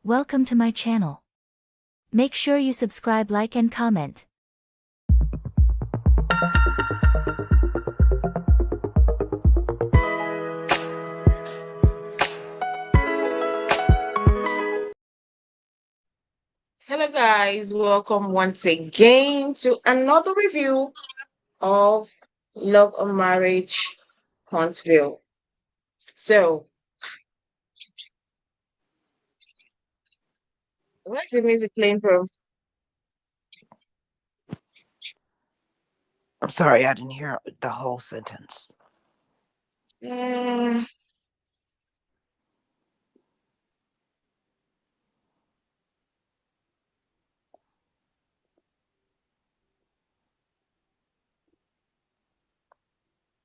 Welcome to my channel. Make sure you subscribe, like and comment. Hello guys, welcome once again to another review of Love or Marriage Huntsville. So, where's the music playing from? I'm sorry, I didn't hear the whole sentence. Mm,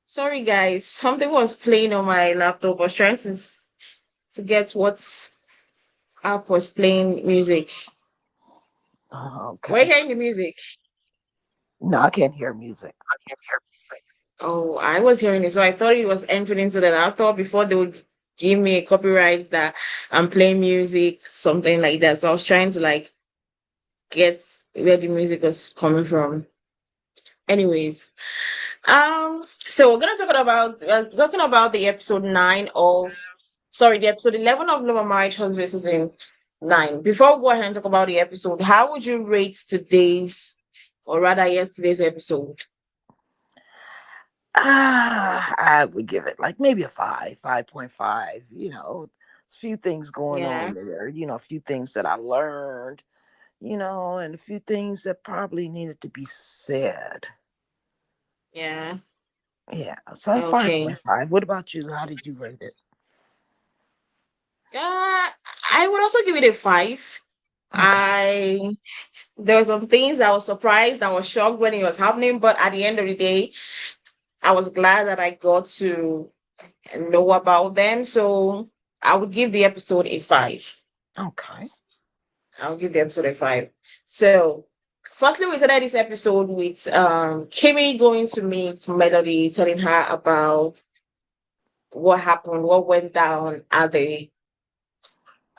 sorry guys, something was playing on my laptop. I was trying to get what app was playing music. Were you Okay. hearing the music? No, I can't hear music. Oh, I was hearing it, so I thought it was entering into the laptop before they would give me a copyright that I'm playing music, something like that. So I was trying to get where the music was coming from. Anyways, so we're gonna talking about the episode 9 of the episode 11 of Love and Marriage Husband season 9. Before we go ahead and talk about the episode, how would you rate today's, or rather yesterday's episode? I would give it like maybe a 5.5. There's a few things going Yeah, on there, a few things that I learned, and a few things that probably needed to be said. yeah, Yeah, so okay. 5.5. What about you? How did you rate it? I would also give it a 5. Okay. I There were some things I was surprised, I was shocked when it was happening, but at the end of the day, I was glad that I got to know about them. So I would give the episode a 5. Okay. I'll give the episode a 5. So firstly, we started this episode with Kimmy going to meet Melody, telling her about what happened, what went down at the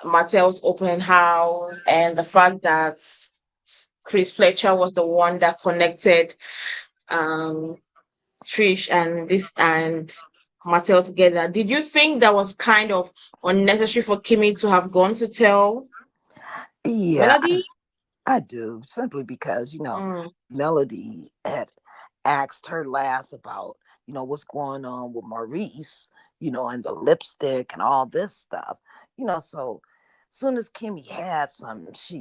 Martell's opening house, and the fact that Chris Fletcher was the one that connected um Trish and Martell together. Did you think that was kind of unnecessary for Kimmy to have gone to tell Yeah, Melody? I do, simply because, Mm, Melody had asked her last about, what's going on with Maurice, and the lipstick and all this stuff. So soon as Kimmy had something, she,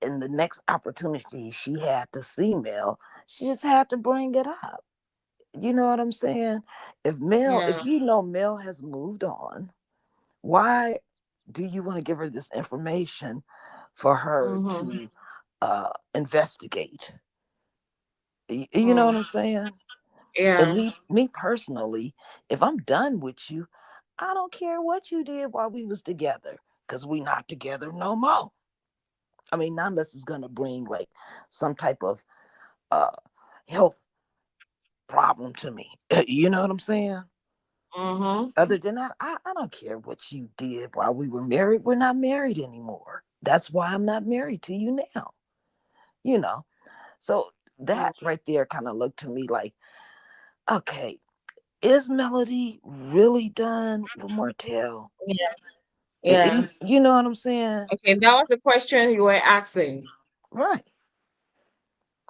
in the next opportunity she had to see Mel, she just had to bring it up. You know what I'm saying? If yeah. you know Mel has moved on, why do you want to give her this information for her Mm-hmm. to investigate? You know what Mm, I'm saying? And yeah. me personally, if I'm done with you, I don't care what you did while we was together, because we not together no more. I mean, not unless it's gonna bring like some type of uh health problem to me. You know what I'm saying? Mm-hmm. Other than that, I don't care what you did while we were married. We're not married anymore. That's why I'm not married to you now. You know. So Mm, that right there kind of looked to me like, okay, is Melody really done with Martell? yeah. Yeah. You know what I'm saying? Okay, that was the question you were asking. Right.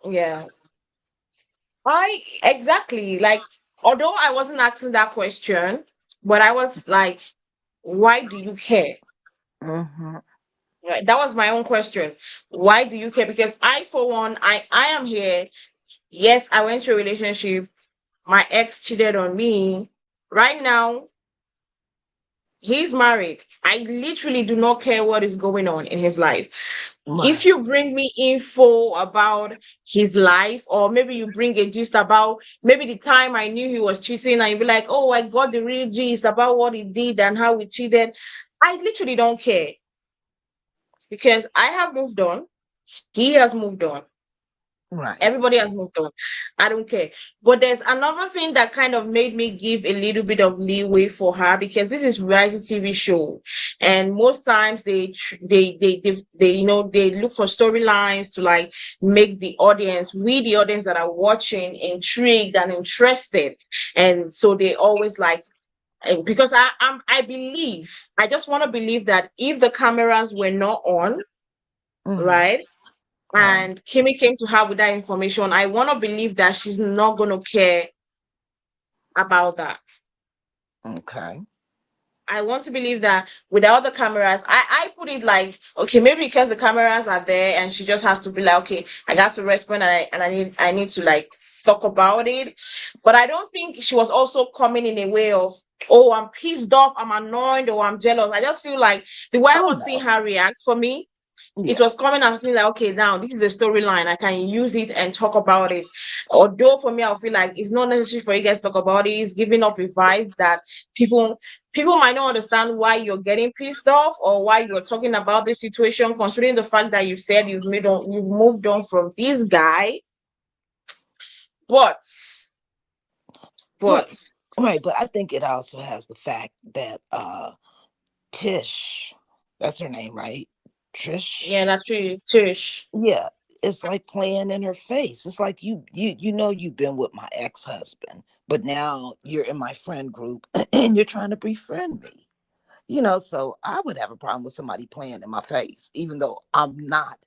Yeah. I exactly although I wasn't asking that question, but I was like, why do you care? Mm-hmm. Right. That was my own question. Why do you care? Because I, for one, I am here. Yes, I went through a relationship. My ex cheated on me. Right now, he's married. I literally do not care what is going on in his life. If Right. you bring me info about his life, or maybe you bring a gist about maybe the time I knew he was cheating, and you be like, oh, I got the real gist about what he did and how he cheated, I literally don't care because I have moved on. He has moved on. Right. Everybody has moved on. I don't care. But there's another thing that kind of made me give a little bit of leeway for her, because this is reality TV show, and most times they they look for storylines to like make the audience, we the audience that are watching, intrigued and interested, and so they always like. Because I believe, I just want to believe that if the cameras were not on, Mm-hmm. right, Right. and Kimmy came to her with that information, I want to believe that she's not going to care about that. Okay. I want to believe that without the cameras, I put it like, okay, maybe because the cameras are there and she just has to be like, okay, I got to respond, and I need to like talk about it. But I don't think she was also coming in a way of, oh, I'm pissed off, I'm annoyed, or I'm jealous. I just feel like the way I Oh was seeing no. her react, for me, it Yeah. was coming at me like, okay, now this is a storyline. I can use it and talk about it. Although for me, I feel like it's not necessary for you guys to talk about it. It's giving up a vibe that people people might not understand why you're getting pissed off or why you're talking about this situation, considering the fact that you said you've moved on from this guy. But but Right. Right. But I think it also has the fact that Tish, that's her name, right? yeah, Trish. that's really Tish. Yeah. It's like playing in her face. It's like you know you've been with my ex-husband, but now you're in my friend group and you're trying to befriend me. So I would have a problem with somebody playing in my face, even though I'm not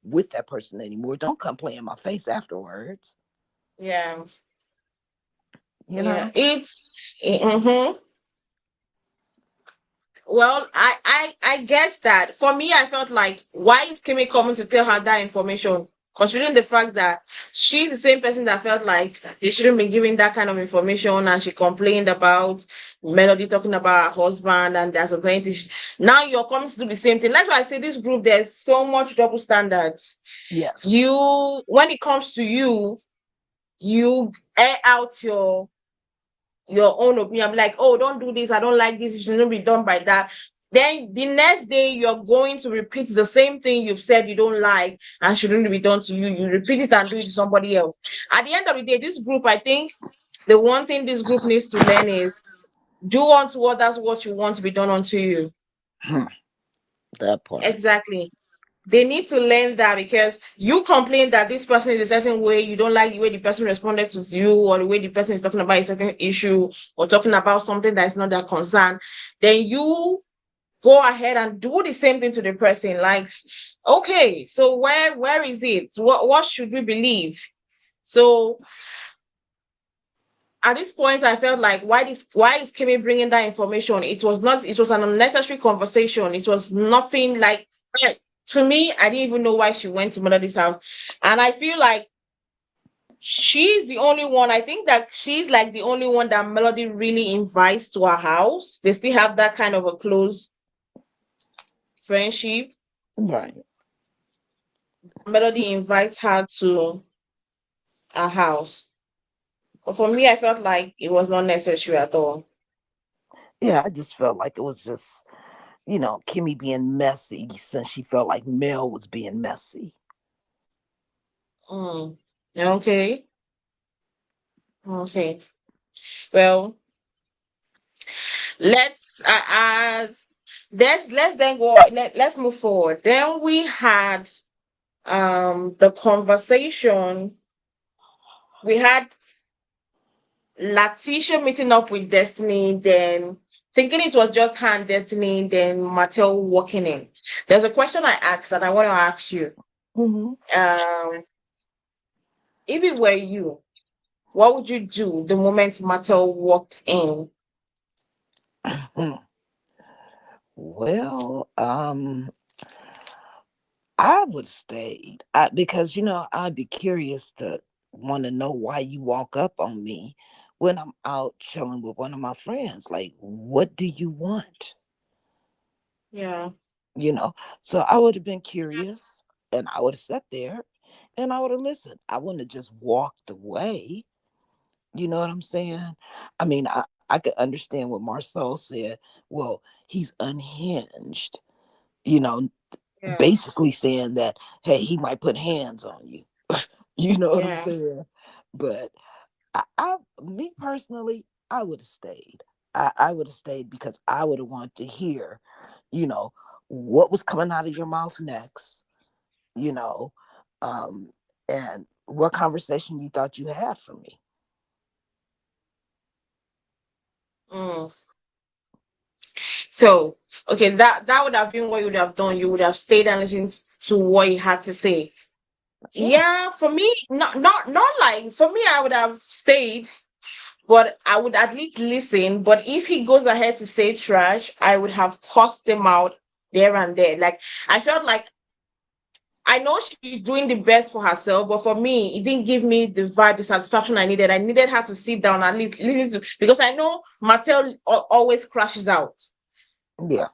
with that person anymore. Don't come play in my face afterwards, Yeah, you yeah. know? It's Well, I guess that for me, I felt like, why is Kimmy coming to tell her that information? Considering the fact that she's the same person that felt like they shouldn't be giving that kind of information, and she complained about Melody talking about her husband, and there's a plenty. Now you're coming to do the same thing. That's why I say this group, there's so much double standards. Yes. You, when it comes to you, you air out your own opinion. I'm like, oh, don't do this. I don't like this. It shouldn't be done by that. Then the next day, you're going to repeat the same thing you've said you don't like and shouldn't be done to you. You repeat it and do it to somebody else. At the end of the day, this group, I think the one thing this group needs to learn is, do unto others what you want to be done unto you. Hmm, that part. Exactly. They need to learn that, because you complain that this person is a certain way, you don't like the way the person responded to you, or the way the person is talking about a certain issue, or talking about something that is not their concern, then you go ahead and do the same thing to the person. Like, okay, so where is it? What should we believe? So at this point, I felt like, why is Kimmy bringing that information? It was an unnecessary conversation. It was nothing like, to me, I didn't even know why she went to Melody's house. And I feel like she's the only one. I think that she's like the only one that Melody really invites to her house. They still have that kind of a close friendship. Right. Melody invites her to her house. But for me, I felt like it was not necessary at all. Yeah, I just felt like it was just, Kimmy being messy since she felt like Mel was being messy. Mm. Okay. Okay. Well, let's let's then go. Let's move forward. Then we had the conversation. We had Latisha meeting up with Destiny, then thinking it was just her and Destiny, then Martell walking in. There's a question I asked that I want to ask you. Hmm. Um, if it were you, what would you do the moment Martell walked in? Well, I would have stayed because I'd be curious to want to know why you walk up on me when I'm out chilling with one of my friends. Like, what do you want? Yeah. You know. So I would have been curious, and I would have sat there, and I would have listened. I wouldn't have just walked away. You know what I'm saying? I mean, I could understand what Marsau said. Well, he's unhinged. You know, Yeah. basically saying that, hey, he might put hands on you. You know what I'm Yeah. saying? But me personally, I would have stayed. I would have stayed because I would have wanted to hear, you know, what was coming out of your mouth next, you know, um, and what conversation you thought you had for me. Mm. So, okay, that would have been what you would have done. You would have stayed and listened to what he had to say. Yeah, Yeah, for me, not like for me, I would have stayed, but I would at least listen. But if he goes ahead to say trash, I would have cussed him out there and there. Like I felt like I know she's doing the best for herself, but for me, it didn't give me the vibe, the satisfaction I needed. I needed her to sit down at least listen to because I know Martell always crashes out, yeah.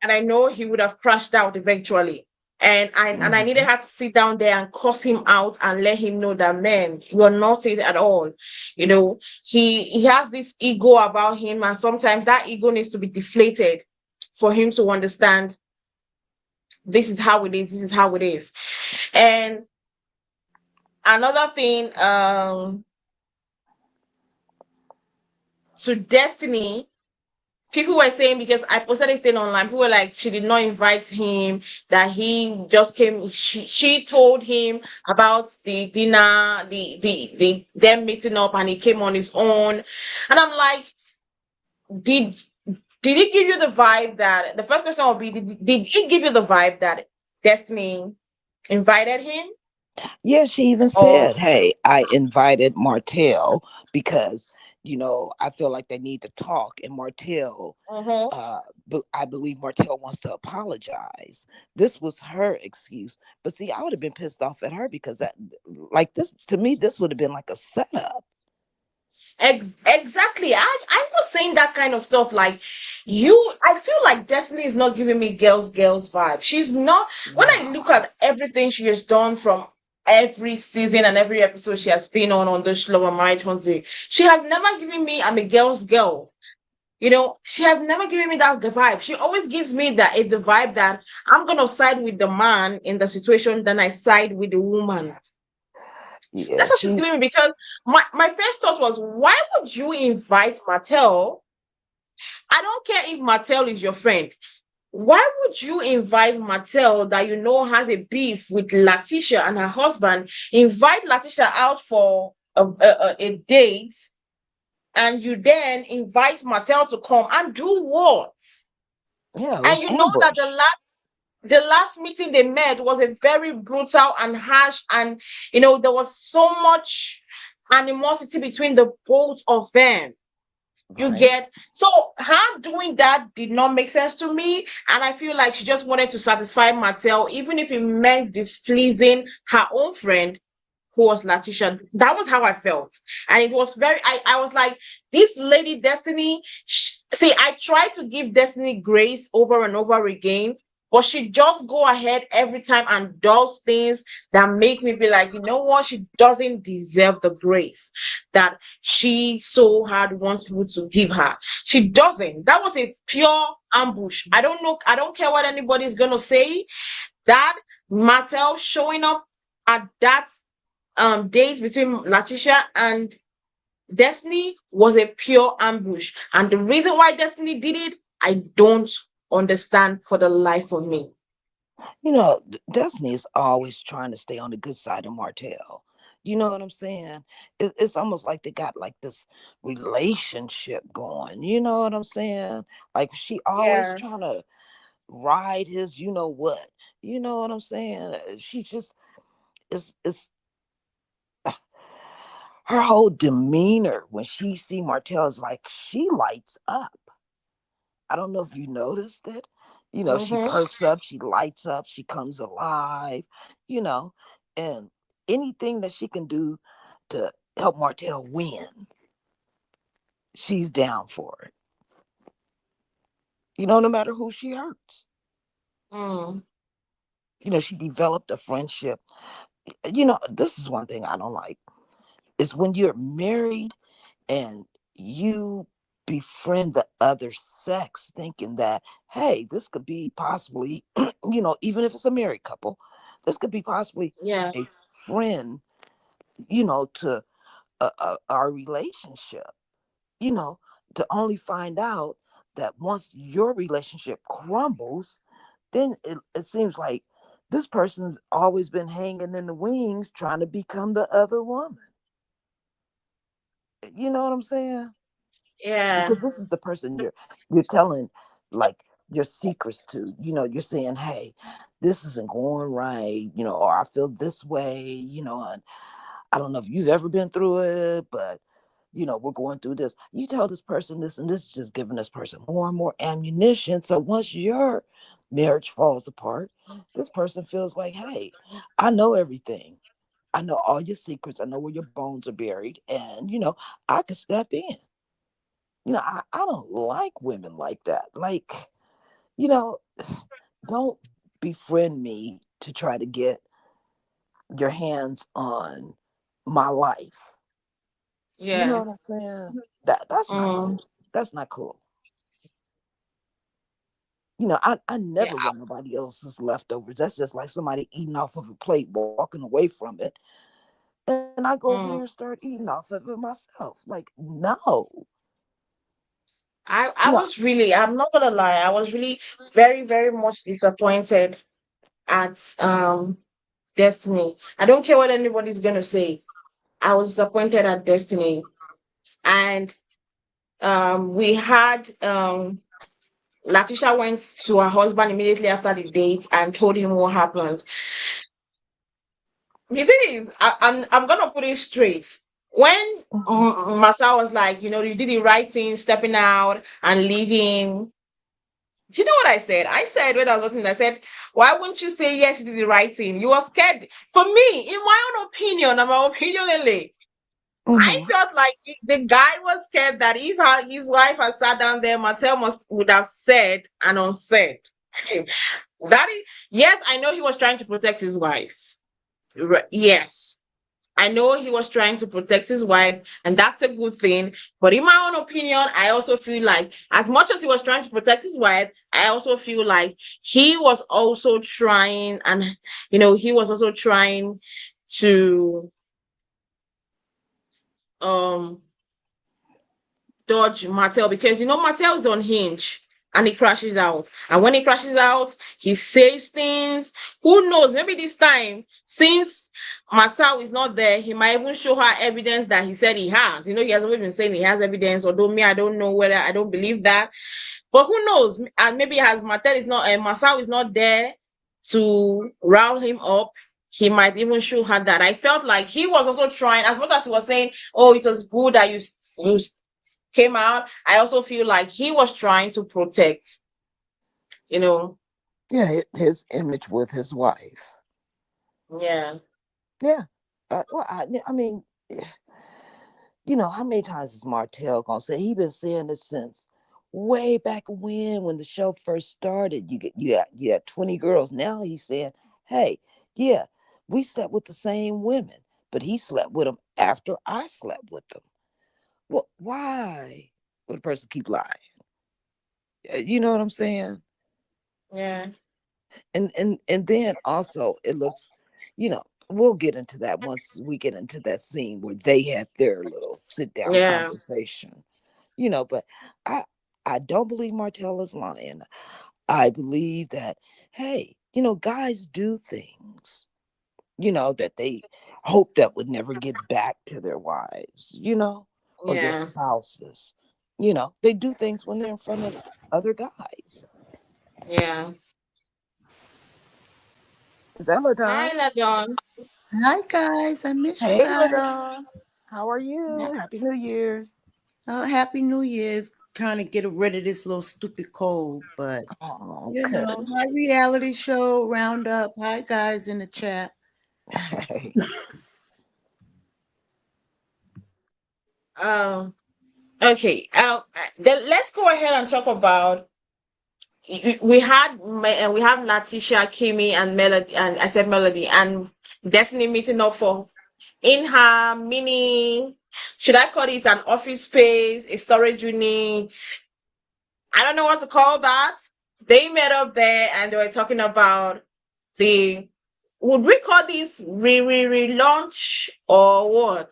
and I know he would have crashed out eventually. And I needed Hmm. her to sit down there and cuss him out and let him know that man, you're not it at all. You know, he has this ego about him, and sometimes that ego needs to be deflated for him to understand this is how it is, this is how it is. And another thing, to Destiny, people were saying because I posted this thing online, people were like, she did not invite him, that he just came, she told him about the dinner, the them meeting up and he came on his own. And I'm like, did did he give you the vibe that the first question would be, did he give you the vibe that Destiny invited him? Yeah, she even Or said, "Hey, I invited Martell because I feel like they need to talk." And Martell, Mhm. I believe Martell wants to apologize. This was her excuse. But see, I would have been pissed off at her because like this to me, this would have been like a setup. Exactly. I was saying that kind of stuff. Like I feel like Destiny is not giving me girls vibe. She's not. When I look Nah, at everything she has done from every season and every episode she has been on the show on Marriage Huntsville, she has never given me I'm a girl's girl. She has never given me that the vibe. She always gives me the vibe that I'm gonna side with the man in the situation, then I side with the woman. yeah, That's what she's giving me because my first thought was, why would you invite Martell? I don't care if Martell is your friend. Why would you invite Martell that you know has a beef with Letitia and her husband? Invite Letitia out for a date, and you then invite Martell to come and do what? yeah, it And was you know that the ambush. last meeting they met was a very brutal and harsh, and there was so much animosity between the both of them. You Right? get, so her doing that did not make sense to me, and I feel like she just wanted to satisfy Martell, even if it meant displeasing her own friend who was Letitia. That was how I felt. And it was I was like, this lady Destiny, see, I try to give Destiny grace over and over again, but she just go ahead every time and does things that make me be like, you know what? She doesn't deserve the grace that she so hard wants people to give her. She doesn't. That was a pure ambush. I don't know. I don't care what anybody's going to say. That Martell showing up at that dates between Letitia and Destiny was a pure ambush. And the reason why Destiny did it, I don't understand for the life of me. Destiny is always trying to stay on the good side of Martell. You know what I'm saying? It's almost like they got like this relationship going. You know what I'm saying? Like she always Yeah. trying to ride his, you know what? You know what I'm saying? She just it's her whole demeanor when she see Martell is like she lights up. I don't know if you noticed it. She Mm-hmm. perks up, she lights up, she comes alive, you know, and anything that she can do to help Martell win, she's down for it. No matter who she hurts. Mm. She developed a friendship. This is one thing I don't like is when you're married and you befriend the other sex thinking that, hey, this could be possibly even if it's a married couple, this could be possibly Yeah. a friend to our relationship, you know, to only find out that once your relationship crumbles, then it seems like this person's always been hanging in the wings trying to become the other woman. You know what I'm saying? Yeah. Because this is the person you're telling like your secrets to. You're saying, hey, this isn't going right, or I feel this way, and I don't know if you've ever been through it, but we're going through this. You tell this person this, and this is just giving this person more and more ammunition. So once your marriage falls apart, this person feels like, hey, I know everything. I know all your secrets. I know where your bones are buried. And, I can step in. I don't like women like that. Like, you know, don't befriend me to try to get your hands on my life. You know Yeah. what I'm saying? That's not Mm, cool. That's not cool. I yeah. never want nobody else's leftovers. That's just like somebody eating off of a plate, walking away from it. And I go over there and Mm. start eating off of it myself. Like, no. I was really, I'm not gonna lie, I was really very, very much disappointed at Destiny. I don't care what anybody's gonna say. I was disappointed at Destiny. And we had Latisha went to her husband immediately after the date and told him what happened. The thing is, I'm gonna put it straight. When Mhm. Marsau was like, you did the right thing, stepping out and leaving. Do you know what I said? I said when I was listening, I said, why wouldn't you say yes, you did the right thing? You were scared. For me, in my own opinion, and my opinion only, I Mhm. felt like the guy was scared that if his wife had sat down there, Martell must would have said and unsaid. That is, yes, I know he was trying to protect his wife. Yes, I know he was trying to protect his wife, and that's a good thing. But in my own opinion, I also feel like, as much as he was trying to protect his wife, I also feel like he was also trying, and he was also trying to um dodge Martell, because Martell's on hinge and he crashes out. And when he crashes out, he says things. Who knows? Maybe this time, since Marsau is not there, he might even show her evidence that he said he has. He has always been saying he has evidence, although me, I don't know whether I don't believe that. But who knows? And maybe as Martell is not, Marsau is not there to rile him up, he might even show her that. I felt like he was also trying, as much as he was saying, "Oh, it was good that you came out." I also feel like he was trying to protect, you know. Yeah, his image with his wife. Yeah, Yeah. Well, I mean, how many times is Martell gonna say he been saying this since way back when the show first started? You got 20 girls. Now he's saying, hey, yeah, we slept with the same women, but he slept with them after I slept with them. Well, why would a person keep lying? You know what I'm saying? yeah, And then also it looks, we'll get into that once we get into that scene where they have their little sit down yeah, conversation. But I I don't believe Martell is lying. I believe that, hey, guys do things, that they hope that would never get back to their wives, or their yeah. spouses. They do things when they're in front of other guys. Yeah. Is that Hi, LaDon? Ladon. Hi guys, I miss you Hey, guys. LaDon. How are Ha- you? Happy New Year's. Oh, Happy New Year's. Trying to get rid of this little stupid cold, but Oh, okay. my reality show roundup. Hi guys in the chat. Hey. Um. Okay. Then let's go ahead and talk about. We have Latisha, Kimmy, and Melody, and I said Melody and Destiny meeting up for in her mini. Should I call it an office space, a storage unit? I don't know what to call that. They met up there and they were talking about the would we call this relaunch or what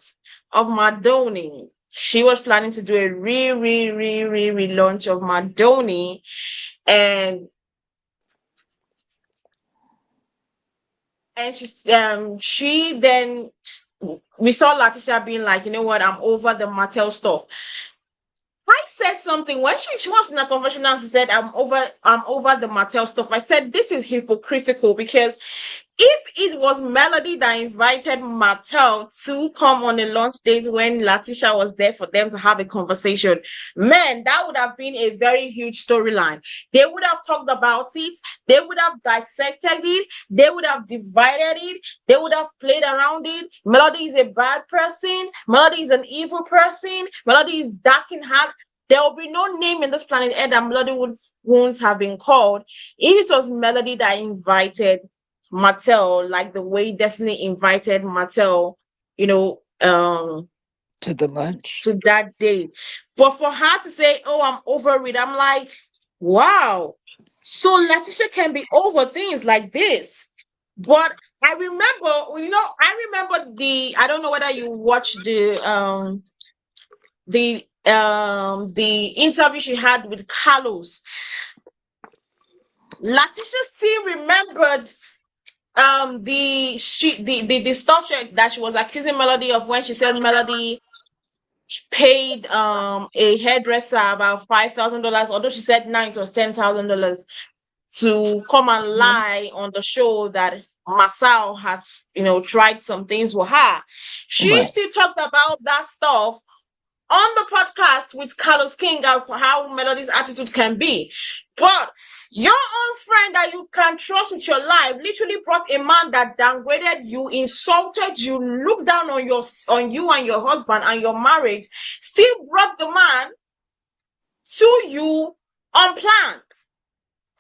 of Madoni? She was planning to do a relaunch of Madoni, and she then, we saw Letitia being like, you know what, I'm over the Martell stuff. I said something when she was in a confessional. She said, I'm over the Martell stuff. I said, this is hypocritical, because if it was Melody that invited Martell to come on a launch date when Letitia was there for them to have a conversation, man, that would have been a very huge storyline. They would have talked about it, they would have dissected it, they would have divided it, they would have played around it. Melody is a bad person, Melody is an evil person, Melody is dark in heart. There will be no name in this planet Earth that Melody won't have been called if it was Melody that invited Martell, like the way Destiny invited Martell, you know, To the lunch. to that date. But for her to say, "Oh, I'm over it," I'm like, wow. So Letitia can be over things like this. But I remember, I don't know whether you watched the interview she had with Carlos. Letitia still remembered the stuff that she was accusing Melody of, when she said Melody paid a hairdresser about $5,000, although she said now it was $10,000, to come and lie on the show that Marsau had, tried some things with her. She Right. still talked about that stuff on the podcast with Carlos King of how Melody's attitude can be. But your own friend that you can trust with your life literally brought a man that downgraded you, insulted you, looked down on you and your husband and your marriage, still brought the man to you unplanned.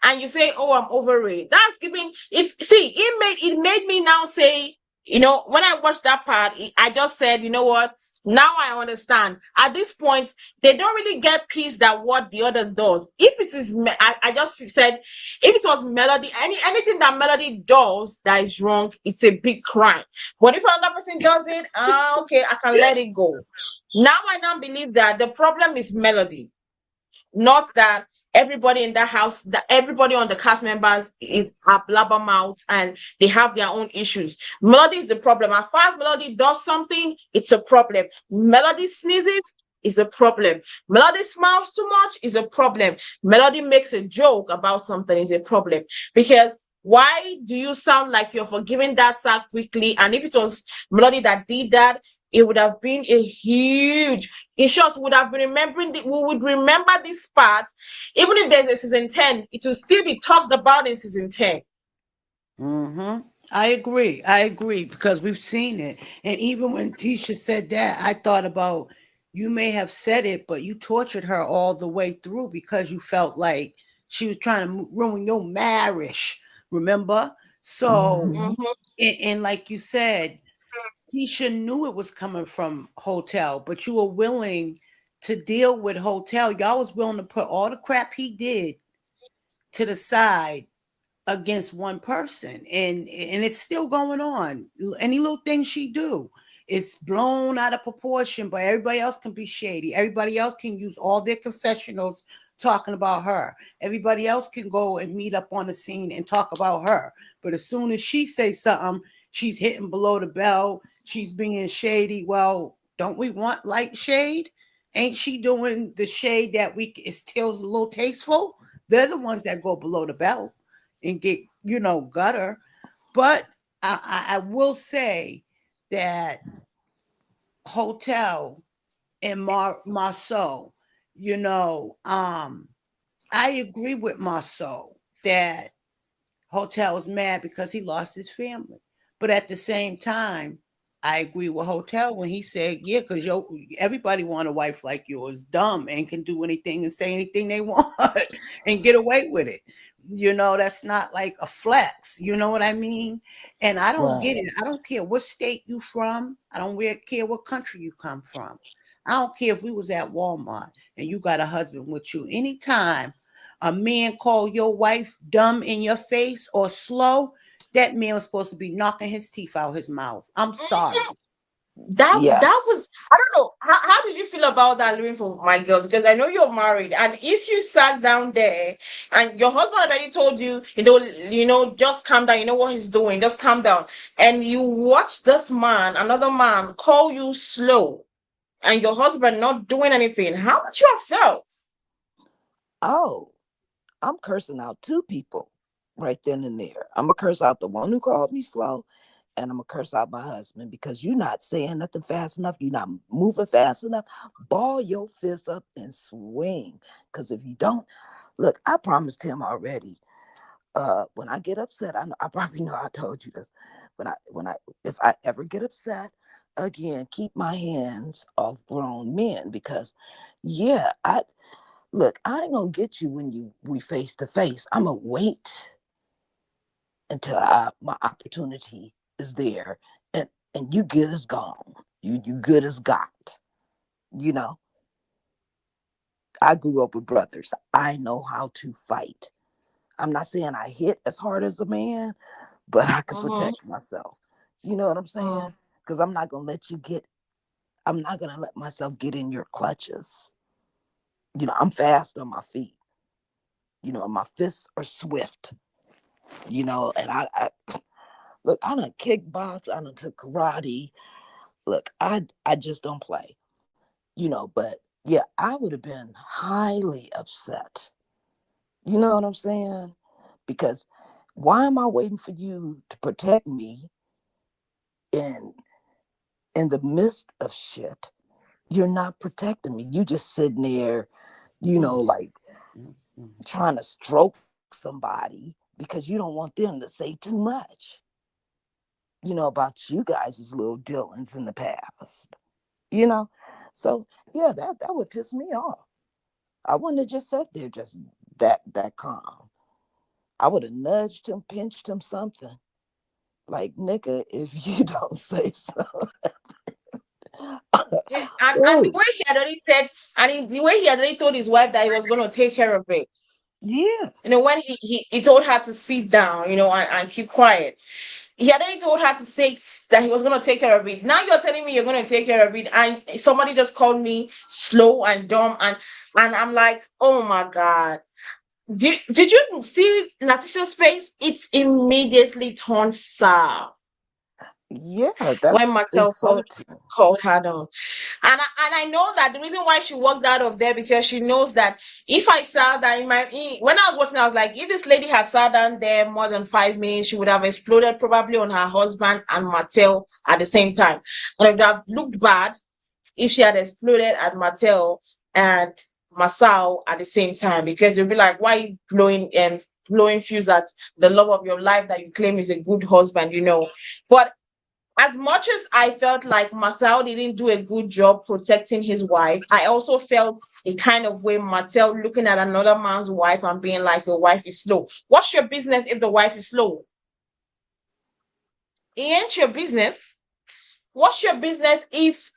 And you say, "Oh, I'm over it." That's giving it. See, it made me now say, when I watched that part, I just said, you know what? Now I understand. At this point, they don't really get peace that what the other does. If it is, I just said, if it was Melody, anything that Melody does that is wrong, it's a big crime. But if another person does it, okay, I can let it go. Now I now believe that the problem is Melody, not that everybody in that house, that everybody on the cast members is a blabbermouth and they have their own issues. Melody is the problem. As far as Melody does something, it's a problem. Melody sneezes is a problem. Melody smiles too much is a problem. Melody makes a joke about something is a problem. Because why do you sound like you're forgiving that sack quickly? And if it was Melody that did that, it would have been a huge, in short, we would remember this part. Even if there's a season 10, it will still be talked about in season 10. Mm-hmm. I agree because we've seen it. And even when Tisha said that, I thought about, you may have said it, but you tortured her all the way through because you felt like she was trying to ruin your marriage. Remember? So, Mhm. Mm-hmm. and like you said, Tisha knew it was coming from Hotel, but you were willing to deal with Hotel. Y'all was willing to put all the crap he did to the side against one person, and it's still going on. Any little thing she do, it's blown out of proportion, but everybody else can be shady. Everybody else can use all their confessionals talking about her. Everybody else can go and meet up on the scene and talk about her, but as soon as she says something, she's hitting below the belt, she's being shady. Well, don't we want light shade? Ain't she doing the shade that it still a little tasteful? They're the ones that go below the belt and get, gutter. But I will say that Hotel and Marsau, I agree with Marsau that Hotel is mad because he lost his family. But at the same time, I agree with Hotel when he said, yeah, because everybody want a wife like yours, dumb and can do anything and say anything they want and get away with it. That's not like a flex. You know what I mean? And I don't get Right. it. I don't care what state you from. I don't really care what country you come from. I don't care if we was at Walmart and you got a husband with you. Anytime a man call your wife dumb in your face or slow, that man was supposed to be knocking his teeth out his mouth. I'm sorry. That Yes. was, I don't know, how did you feel about that, living for my girls? Because I know you're married, and if you sat down there and your husband already told you, just calm down, you know what he's doing, just calm down, and you watch this man, another man, call you slow, and your husband not doing anything, how would you have felt? Oh, I'm cursing out two people right then and there. I'm gonna curse out the one who called me slow, and I'm gonna curse out my husband because you're not saying nothing fast enough. You're not moving fast enough. Ball your fist up and swing. Because if you don't, look, I promised him already. When I get upset, I probably know I told you this. If I ever get upset again, keep my hands off grown men because, yeah, I ain't gonna get you when we face to face. I'm gonna wait until my opportunity is there, and you good as gone. You good as got. You know, I grew up with brothers. I know how to fight. I'm not saying I hit as hard as a man, but I could Mm-hmm. protect myself. You know what I'm saying? Because I'm not gonna let you get. I'm not gonna let myself get in your clutches. I'm fast on my feet. My fists are swift. And I look. I done kickbox. I done took karate. Look, I just don't play. But yeah, I would have been highly upset. You know what I'm saying? Because why am I waiting for you to protect me in in the midst of shit? You're not protecting me. You just sitting there, Mm, like mm, mm. trying to stroke somebody because you don't want them to say too much, about you guys' little dealings in the past, you know? So yeah, that would piss me off. I wouldn't have just sat there just that calm. I would have nudged him, pinched him, something. Like, nigga, if you don't say so. Yeah, and the Ooh, way he had already said, the way he had already told his wife that he was going to take care of it. yeah. When he told her to sit down, and keep quiet. He had already told her to say that he was going to take care of it. Now you're telling me you're going to take care of it, and somebody just called me slow and dumb, and I'm like, oh my god. Did you see Natisha's face? It immediately turned sour Yeah, when that's Martell insulting. called her down. And I know that the reason why she walked out of there, because she knows that if I sat down when I was watching, I was like, if this lady had sat down there more than 5 minutes, she would have exploded probably on her husband and Martell at the same time. And it would have looked bad if she had exploded at Martell and Marsau at the same time, because they'll be like, why are you blowing fuse at the love of your life that you claim is a good husband? But as much as I felt like Marsau didn't do a good job protecting his wife, I also felt a kind of way Martell looking at another man's wife and being like, the wife is slow. What's your business if the wife is slow? It ain't your business. What's your business if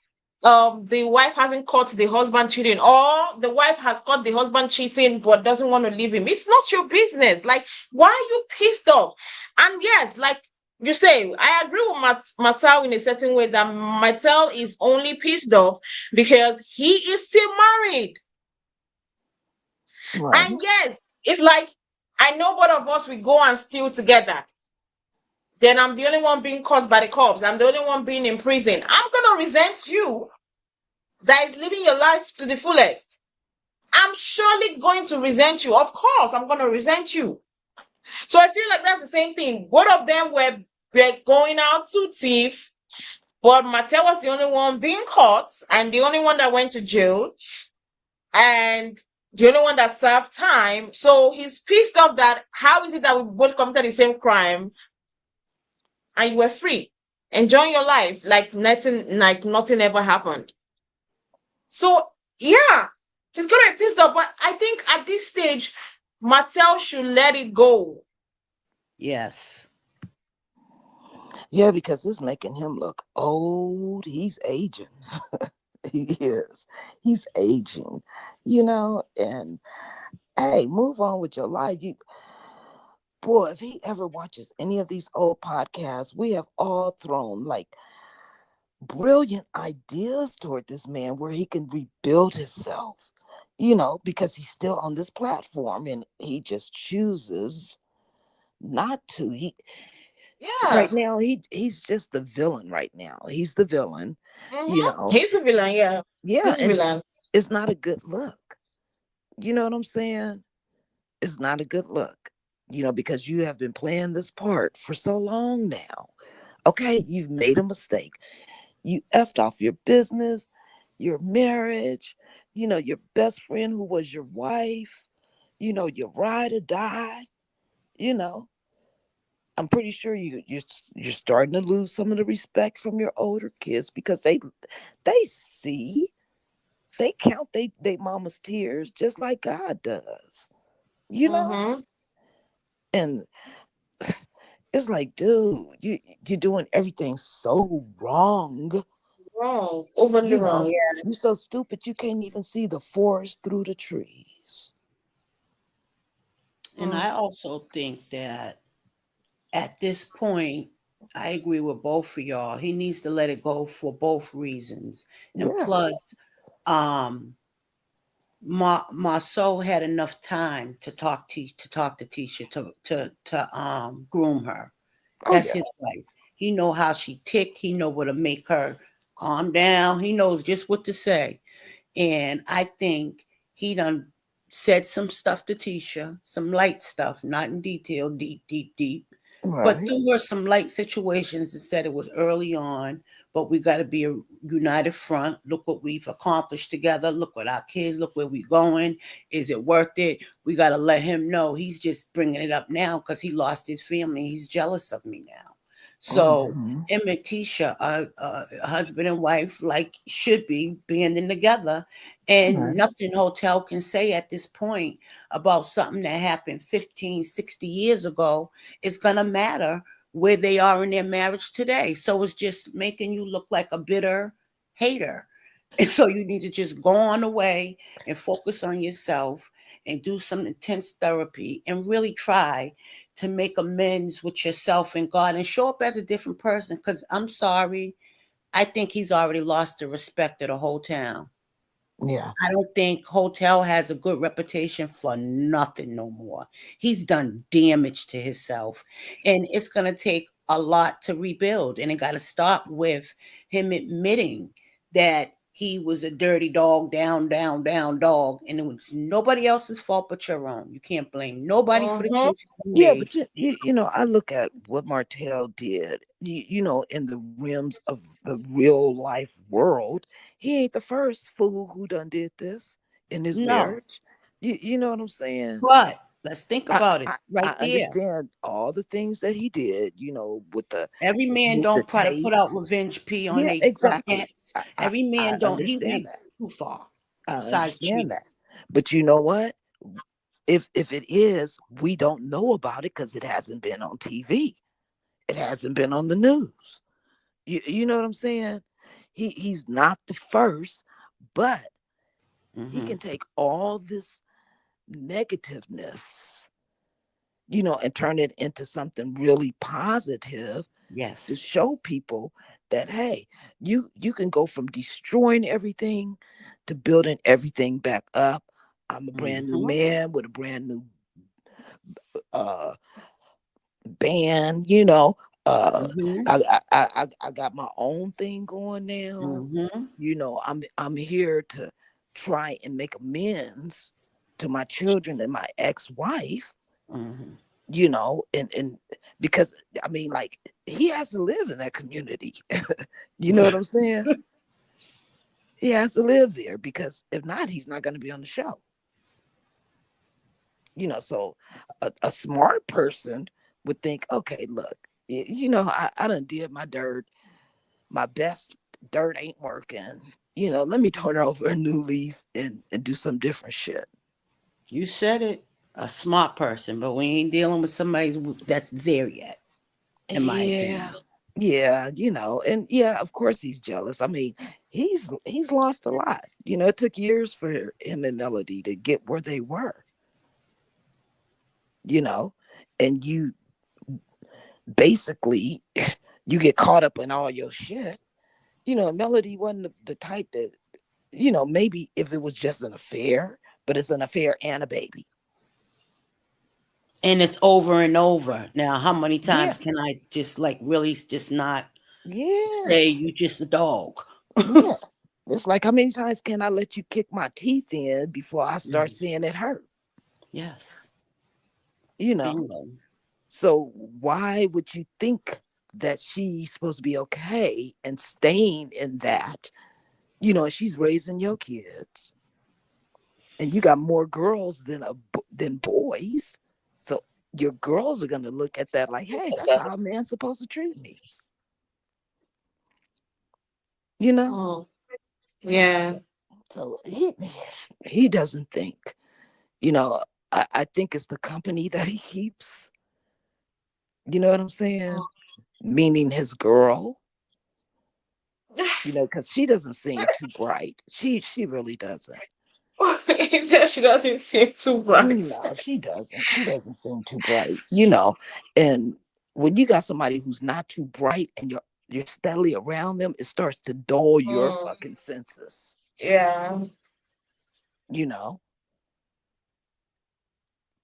the wife hasn't caught the husband cheating, or the wife has caught the husband cheating but doesn't want to leave him? It's not your business. Like, why are you pissed off? And yes, like you say, I agree with Marsau in a certain way that Martell is only pissed off because he is still married. And Right. yes, it's like, I know both of us we go and steal together. Then I'm the only one being caught by the cops. I'm the only one being in prison. I'm gonna resent you that is living your life to the fullest. I'm surely going to resent you. Of course, I'm going to resent you. So I feel like that's the same thing. Both of them were going out to thief, but Martell was the only one being caught and the only one that went to jail and the only one that served time. So he's pissed off that how is it that we both committed the same crime and you were free, enjoying your life like nothing ever happened. So yeah, he's gonna be pissed off. But I think at this stage, Martell should let it go. Yes. Yeah, because it's making him look old. He's aging. He is. He's aging, and hey, move on with your life. boy, if he ever watches any of these old podcasts, we have all thrown like brilliant ideas toward this man where he can rebuild himself, because he's still on this platform and he just chooses not to. He Yeah. right now he's just the villain right now. He's the villain, He's a villain, yeah. yeah, He's a and villain. it's not a good look. You know what I'm saying? It's not a good look, because you have been playing this part for so long now. Okay, you've made a mistake. You effed off your business, your marriage, your best friend who was your wife, your ride or die. You know, I'm pretty sure you're starting to lose some of the respect from your older kids because they see, they count they mama's tears just like God does. You know, Mm-hmm. and it's like, dude, you're doing everything so wrong. Wrong. Overly You wrong, know, yeah. you're so stupid you can't even see the forest through the trees. And Mm. I also think that at this point, I agree with both of y'all. He needs to let it go for both reasons. And Yeah. plus, um, Marsau had enough time to talk to Tisha to groom her. Oh That's yeah. his wife. He know how she ticked. He know what to make her calm down. He knows just what to say. And I think he done said some stuff to Tisha, some light stuff, not in detail, deep, deep, deep. But Right. there were some light situations that said it was early on, but we got to be a united front. Look what we've accomplished together. Look what our kids, look where we going. Is it worth it? We got to let him know. He's just bringing it up now because he lost his family. He's jealous of me now. So Mm-hmm. him and Tisha are husband and wife, like should be banding together. And Right. nothing Hotel can say at this point about something that happened 15, 60 years ago is going to matter where they are in their marriage today. So it's just making you look like a bitter hater. And so you need to just go on away and focus on yourself and do some intense therapy and really try to make amends with yourself and God and show up as a different person. Because I'm sorry, I think he's already lost the respect of the whole town. Yeah. I don't think Hotel has a good reputation for nothing no more. He's done damage to himself, and it's going to take a lot to rebuild. And it got to start with him admitting that he was a dirty dog, down, down, down dog, and it was nobody else's fault but your own. You can't blame nobody for the Mm-hmm. choices he Yeah, made. but I look at what Martell did, in the rims of the real life world. He ain't the first fool who done did this in his No, marriage. You know what I'm saying? but let's think I, about it I right there. understand all the things that he did, Every man with the don't try to put out tapes. revenge P on Yeah, they exactly. ex. I, I, Every I man don't. He understand went that. too far. I Besides understand cheating. that. But you know what? If it is, we don't know about it because it hasn't been on TV. It hasn't been on the news. You know what I'm saying? He's not the first, but he Hmm. can take all this negativeness, and turn it into something really positive to Yes. show people that, hey, you can go from destroying everything to building everything back up. I'm a brand new Hmm. man with a brand new uh band. uh Hmm. I got my own thing going now. Hmm. I'm here to try and make amends to my children and my ex-wife. Hmm. And because I mean, like, he has to live in that community. You know what I'm saying? He has to live there because if not, he's not going to be on the show. So a smart person would think, okay, look, I done did my dirt. My best dirt ain't working. Let me turn over a new leaf and do some different shit. You said it. A smart person, but we ain't dealing with somebody that's there yet, in my Yeah. opinion. Yeah, and yeah, of course he's jealous. I mean, he's lost a lot. It took years for him and Melody to get where they were, you know, and you basically you get caught up in all your shit. Melody wasn't the type that, maybe if it was just an affair, but it's an affair and a baby. And it's over and over. Now, how many Yeah, times can I just like really just not yeah, say you just a dog? yeah. It's like, how many times can I let you kick my teeth in before I start Mm, seeing it hurt? yes. You know? Bingo. So why would you think that she's supposed to be okay and staying in that? And she's raising your kids, and you got more girls than boys. So your girls are gonna look at that like, hey, that's how a man's supposed to treat me. You know. Mm. Yeah. So he doesn't think. You know, I think it's the company that he keeps. You know what I'm saying? Meaning his girl. Because she doesn't seem too bright. She really doesn't. He said she doesn't seem too bright. No, she doesn't. She doesn't seem too bright. And when you got somebody who's not too bright and you're steadily around them, it starts to dull your Mm. fucking senses. Yeah. You know,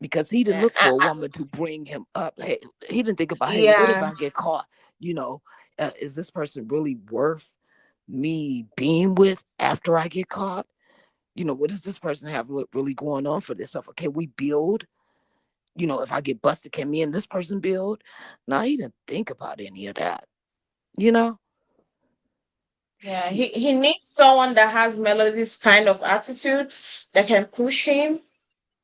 because he didn't Yeah. look for a woman to bring him up. Hey, he didn't think about, hey, what if Yeah. I get caught? You know, is this person really worth me being with after I get caught? What does this person have really going on for this stuff? Can we build? If I get busted, can me and this person build? No, he didn't think about any of that. You know? Yeah. He needs someone that has Melody's kind of attitude that can push him.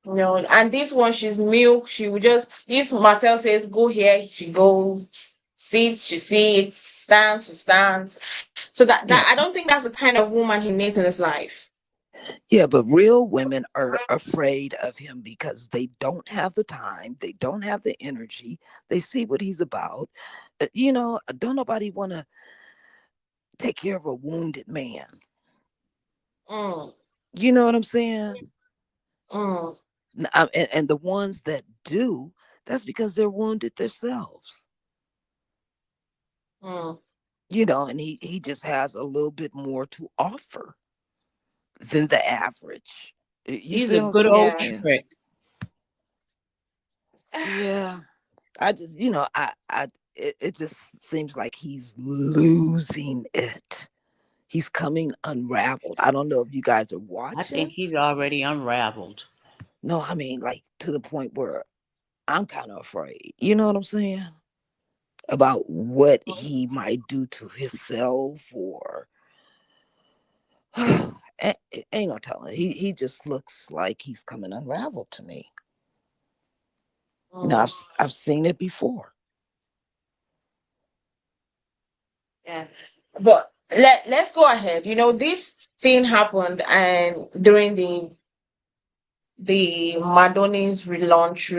And this one, she's milk. She would just, if Martell says go here, she goes. Sits, she sits. Stands, she stands. So that Yeah. I don't think that's the kind of woman he needs in his life. Yeah, but real women are afraid of him because they don't have the time, they don't have the energy, they see what he's about. Don't nobody want to take care of a wounded man. Mm, You know what I'm saying? mm, And the ones that do, that's because they're wounded themselves. mm. And he just has a little bit more to offer than the average. You He's see a what I'm good old Yeah. saying? trick. Yeah. I just, it just seems like he's losing it. He's coming unraveled. I don't know if you guys are I think watching. he's already unraveled. No, I mean, like to the point where I'm kind of afraid. You know what I'm saying? About what he might do to himself or ain't no telling. He just looks like he's coming unraveled to me. Mm, I've seen it before. yeah. But let's go ahead. This thing happened and during the Madonna's relaunch.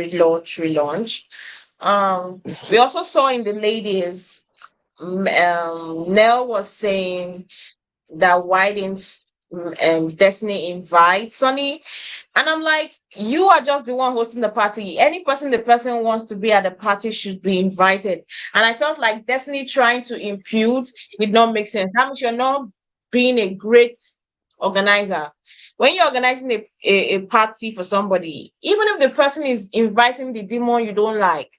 We also saw in the ladies, Nell was saying that why didn't Destiny invite Sonny? And I'm like, you are just the one hosting the party. Any person the person wants to be at the party should be invited. And I felt like Destiny trying to impute did not make sense. That means you're not being a great organizer. When you're organizing a party for somebody, even if the person is inviting the demon you don't like,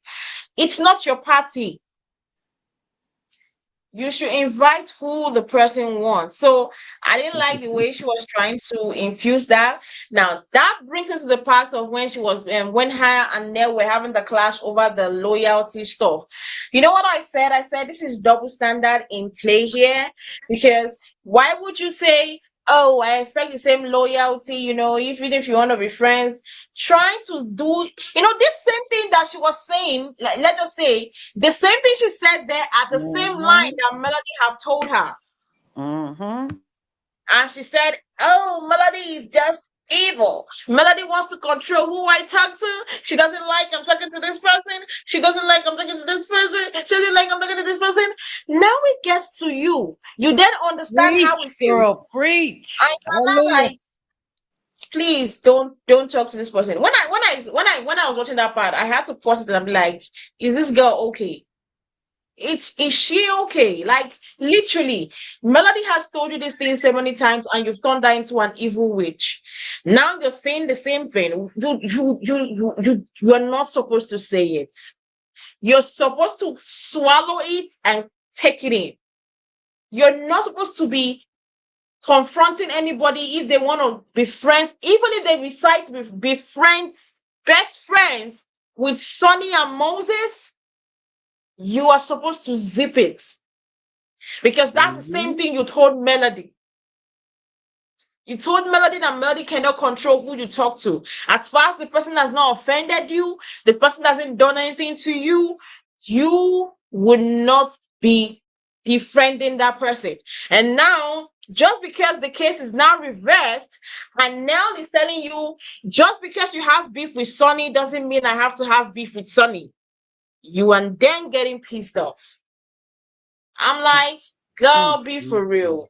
it's not your party. You should invite who the person wants. So I didn't like the way she was trying to infuse that. Now that brings us to the part of when she was when her and Nell were having the clash over the loyalty stuff. You know what I said? I said this is double standard in play here, because why would you say, oh, I expect the same loyalty, even if you want to be friends, trying to do, this same thing that she was saying, like, let's just say the same thing she said there at the same line Mm-hmm. that Melody have told her. Mm-hmm. And she said, oh, Melody is just evil. Melody wants to control who I talk to. She doesn't like I'm talking to this person. She doesn't like I'm talking to this person. She doesn't like I'm talking to this person. Now it gets to you. You then understand how Preach, we feel. girl, preach. I cannot Hallelujah. like please don't talk to this person. When I was watching that part, I had to pause it and I'm like, is this girl okay? Is she okay? Like literally, Melody has told you this thing so many times, and you've turned her into an evil witch. Now you're saying the same thing. You are not supposed to say it. You're supposed to swallow it and take it in. You're not supposed to be confronting anybody if they want to be friends, even if they decide to be friends, best friends with Sonny and Moses. You are supposed to zip it, because that's the same Mhm. thing you told Melody. You told Melody that Melody cannot control who you talk to. As far as the person has not offended you, the person hasn't done anything to you, you would not be defriending that person. And now, just because the case is now reversed, and Nell is telling you, just because you have beef with Sonny doesn't mean I have to have beef with Sonny. You are then getting pissed off. I'm like, Mm, girl, be mm, for mm. real.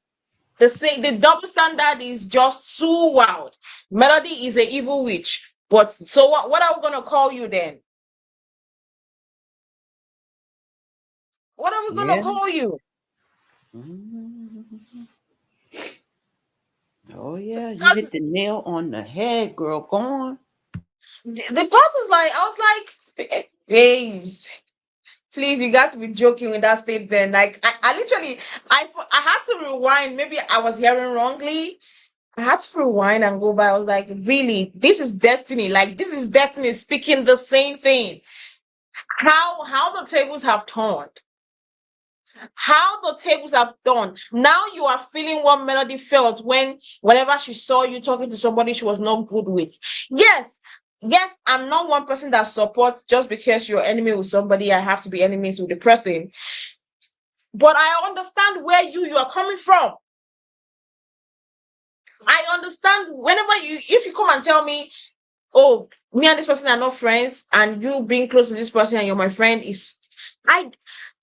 The double standard is just too wild. Melody is an evil witch. But so what are we gonna call you then? What are we gonna Yeah. call you? Mhm. Oh yeah, you Because hit the nail on the head, girl. Go on. the part was like, I was like, babes, please, you got to be joking with that statement. Like I literally I had to rewind. Maybe I was hearing wrongly. I had to rewind and go by. I was like, really, this is destiny. Like this is destiny speaking the same thing. How the tables have turned. How the tables have turned. Now you are feeling what Melody felt whenever she saw you talking to somebody she was not good with. Yes, yes, I'm not one person that supports just because you're enemy with somebody, I have to be enemies with the person. But I understand where you are coming from. I understand whenever if you come and tell me, oh, me and this person are not friends, and you being close to this person and you're my friend is I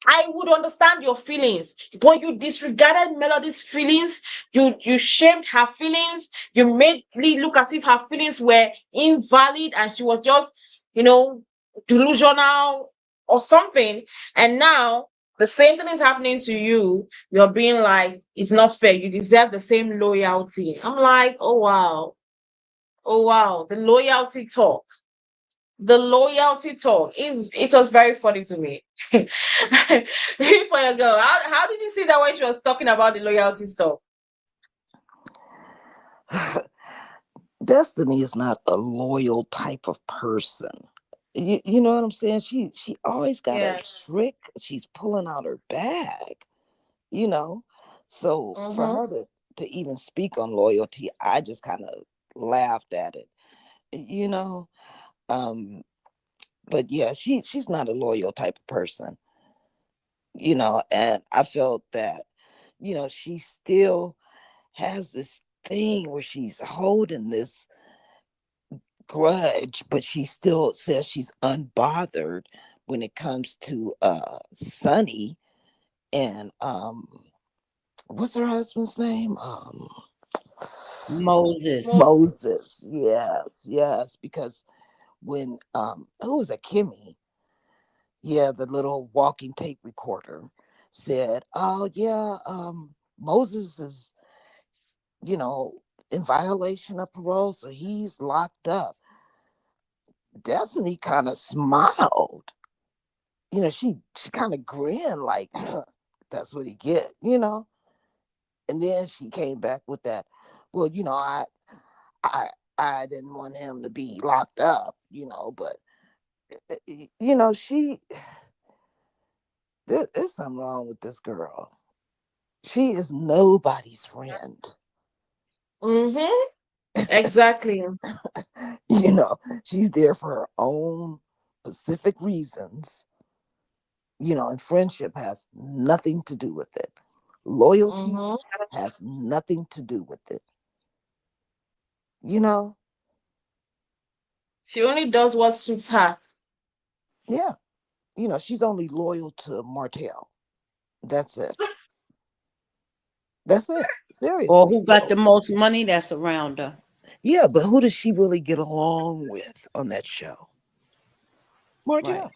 I would understand your feelings, but you disregarded Melody's feelings. You shamed her feelings. You made Lee look as if her feelings were invalid and she was just, you know, delusional or something. And now the same thing is happening to you. You're being like, it's not fair. You deserve the same loyalty. I'm like, oh wow. Oh wow. The loyalty talk is it was very funny to me. For your girl, how did you see that when she was talking about the loyalty stuff? Destiny is not a loyal type of person. You know what I'm saying? She always got a Yeah. trick. She's pulling out her bag, you know. So for Mm-hmm. her to even speak on loyalty, I just kind of laughed at it, you know. Um, but yeah, she's not a loyal type of person, and I felt that, she still has this thing where she's holding this grudge, but she still says she's unbothered when it comes to Sonny and what's her husband's name? Moses. Moses. Yes, yes, because when who was it, Kimmy? Yeah, the little walking tape recorder said, "Oh yeah, Moses is, you know, in violation of parole, so he's locked up." Destiny kind of smiled. She kind of grinned like, that's what he get. And then she came back with that, well, I I didn't want him to be locked up, but she there's something wrong with this girl. She is nobody's friend. Mm-hmm. Exactly. She's there for her own specific reasons, and friendship has nothing to do with it. Loyalty Mm-hmm. has nothing to do with it, you know? She only does what suits her. Yeah. She's only loyal to Martell. That's it. That's it. Or Seriously. who got the most money that's around her. Yeah, but who does she really get along with on that show? Right. Martell.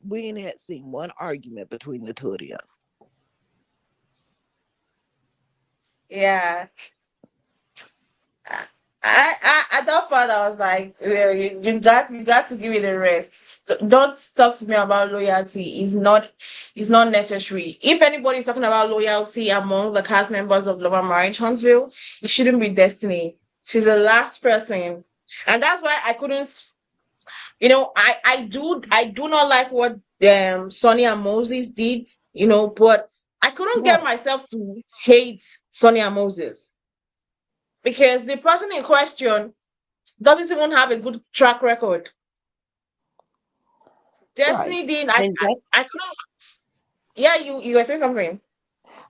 We ain't had seen one argument between the two of them. Yeah. At that point I was like, "Yeah, you got to give it a rest. Don't talk to me about loyalty. It's not necessary. If anybody is talking about loyalty among the cast members of Love and Marriage Huntsville, it shouldn't be Destiny. She's the last person. And that's why I couldn't I do not like what Sonny and Moses did, but I couldn't get Right. myself to hate Sonny and Moses because the person in question doesn't even have a good track record. Right. Destiny did. I couldn't. Yeah, you were saying something.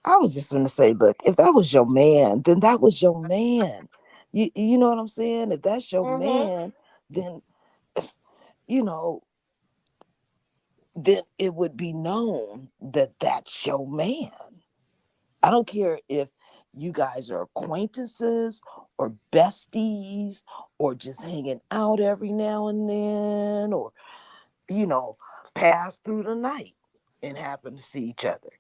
I was just going to say, look, if that was your man, then that was your man. You know what I'm saying? If that's your Mm-hmm. man, then you know, then it would be known that that's your man. I don't care if you guys are acquaintances or besties or just hanging out every now and then or, you know, pass through the night and happen to see each other.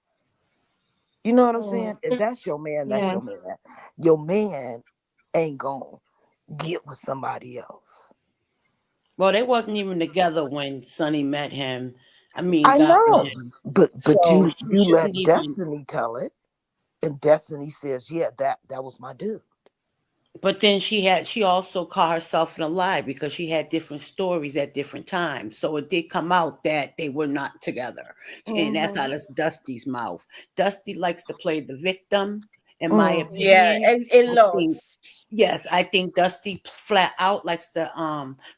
You know what I'm saying? If that's your man, that's Yeah. your man. Your man ain't gonna get with somebody else. Well, they wasn't even together when Sonny met him. I mean, I got with know. him. But So you she shouldn't let even. Destiny tell it, and Destiny says, yeah, that was my dude. But then she also caught herself in a lie because she had different stories at different times. So it did come out that they were not together. And that's Mm-hmm. out of Dusty's mouth. Dusty likes to play the victim, in my Mm-hmm. Yeah, opinion. a I lot. think yes, I think Dusty flat out likes to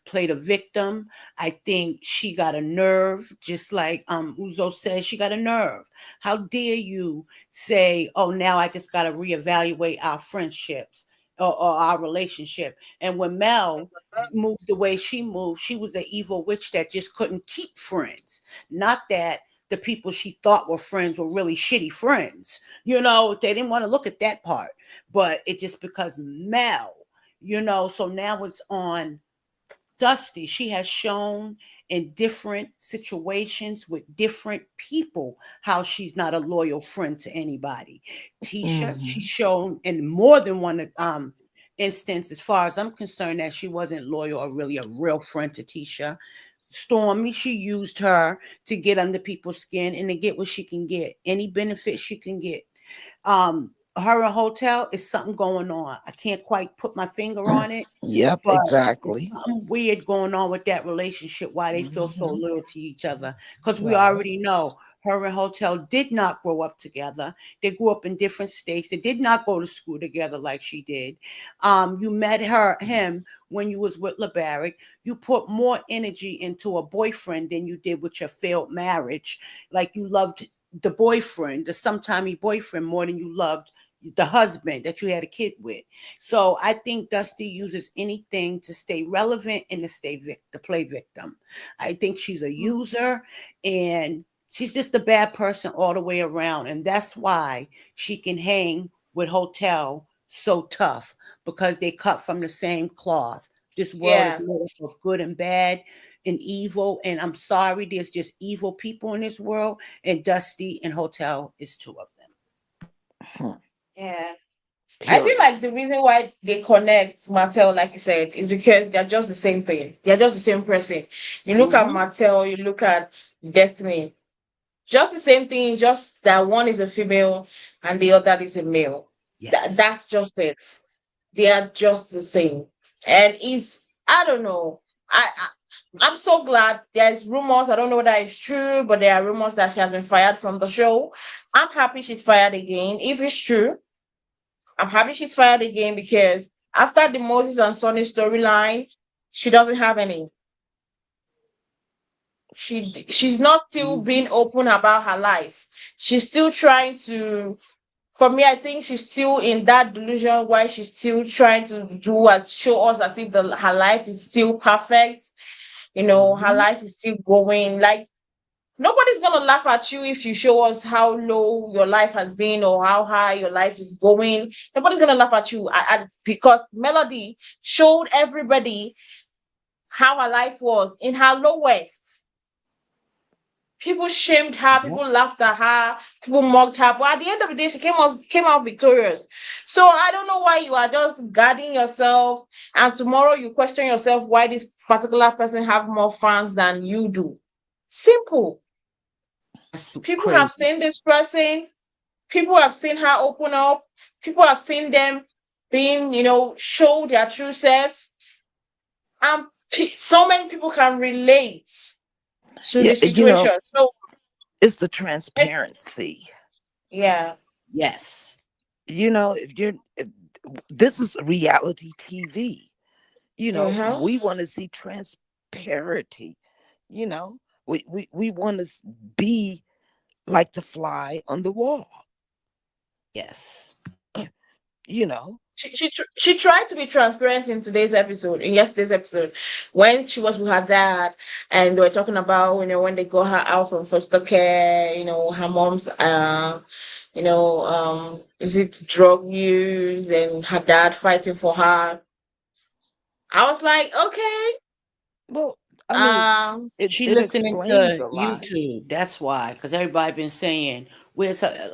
play the victim. I think she got a nerve, just like Uzo says, she got a nerve. How dare you say, oh, now I just gotta reevaluate our friendships or our relationship. And when Mel moved the way she moved, she was an evil witch that just couldn't keep friends. Not that the people she thought were friends were really shitty friends. They didn't want to look at that part. But it just because Mel, so now it's on Dusty. She has shown in different situations with different people how she's not a loyal friend to anybody. Tisha, she's Mm-hmm. shown in more than one instance, as far as I'm concerned, that she wasn't loyal or really a real friend to Tisha. Stormy, she used her to get under people's skin and to get what she can get, any benefit she can get. Her and Hotel is something going on. I can't quite put my finger on it, Yep, but there's exactly. something weird going on with that relationship, why they feel so Mm-hmm. loyal to each other. Because we Right. already know her and Hotel did not grow up together. They grew up in different states. They did not go to school together like she did. You met him when you was with LeBarrick. You put more energy into a boyfriend than you did with your failed marriage. Like you loved the boyfriend, the sometimey boyfriend, more than you loved the husband that you had a kid with. So I think Dusty uses anything to stay relevant and to to play victim. I think she's a user and she's just a bad person all the way around. And that's why she can hang with Hotel so tough because they cut from the same cloth. This world is Yeah. made up of good and bad and evil. And I'm sorry, there's just evil people in this world. And Dusty and Hotel is two of them. Hmm. Yeah. I feel Period. like the reason why they connect Martell, like you said, is because they're just the same thing. They're just the same person. You look at Mm-hmm. Martell, you look at Destiny. Just the same thing, just that one is a female and the other is a male. Yes. That's just it. They are just the same. And I don't know. I'm so glad there's rumors. I don't know whether it's true, but there are rumors that she has been fired from the show. I'm happy she's fired again. If it's true, I'm happy she's fired again because after the Moses and Sonny storyline, she doesn't have any. She's not still Mm-hmm. being open about her life. She's still trying to. For me, I think she's still in that delusion why she's still trying to do as show us as if her life is still perfect. Her Mm-hmm. life is still going. Like Nobody's gonna laugh at you if you show us how low your life has been or how high your life is going. Nobody's gonna laugh at you because Melody showed everybody how her life was in her lowest. People shamed her, Yep. people laughed at her, people mocked her, but at the end of the day, she came out victorious. So I don't know why you are just guarding yourself, and tomorrow you question yourself why this particular person have more fans than you do. Simple. That's People have crazy. seen this person, people have seen her open up, people have seen them being, show their true self, and so many people can relate to Yeah, the situation. So, it's the eh, transparency. yeah. Yes. If this is reality TV, Mm-hmm. we want to see transparency. You know, we want to be like the fly on the wall. Yes. You know, She tried to be transparent in yesterday's episode, when she was with her dad, and they were talking about, when they got her out from foster care, her mom's is it drug use and her dad fighting for her. I was like, okay, well, I mean, um, She it listening explains to a lot. YouTube. That's why, because everybody been saying, where's her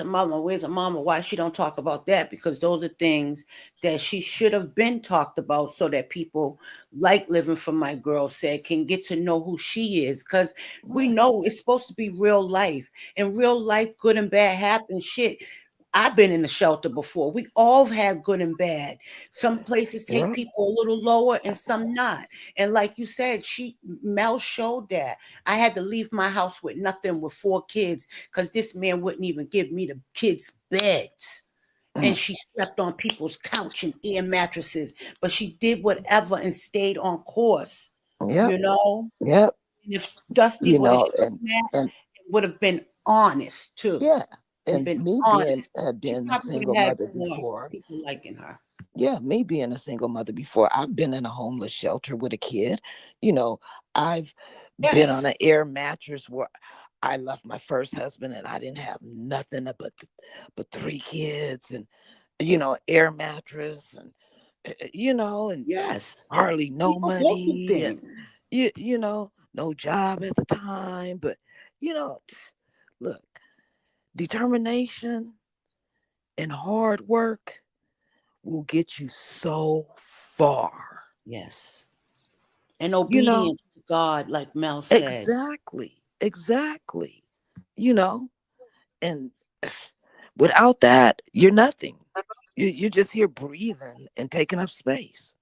mama? Where's her mama? Why she don't talk about that? Because those are things that she should have been talked about, so that people like Living for My Girl said can get to know who she is. Because we Right. know it's supposed to be real life. In real life, good and bad happen. Shit. I've been in the shelter before. We all had good and bad. Some places take Yep. people a little lower and some not. And like you said, Mel showed that. I had to leave my house with nothing with 4 kids because this man wouldn't even give me the kids' beds. And Mm. she slept on people's couch and air mattresses, but she did whatever and stayed on course, Yep. you know? Yep. And if Dusty would have And shown that, and it would have been honest too. yeah, Would have and been me being honest. had She been a probably would single have had mother more before. people liking her. Yeah, me being a single mother before. I've been in a homeless shelter with a kid. You know, I've been on Yes. an air mattress where I left my first husband and I didn't have nothing but 3 kids, and air mattress, and and Yes. hardly no People go through money, and things. no job at the time. But you know look, determination and hard work will get you so far. Yes. And You know, obedience to God, like Mel said. exactly. You know, and without that, you're nothing. You're just here breathing and taking up space.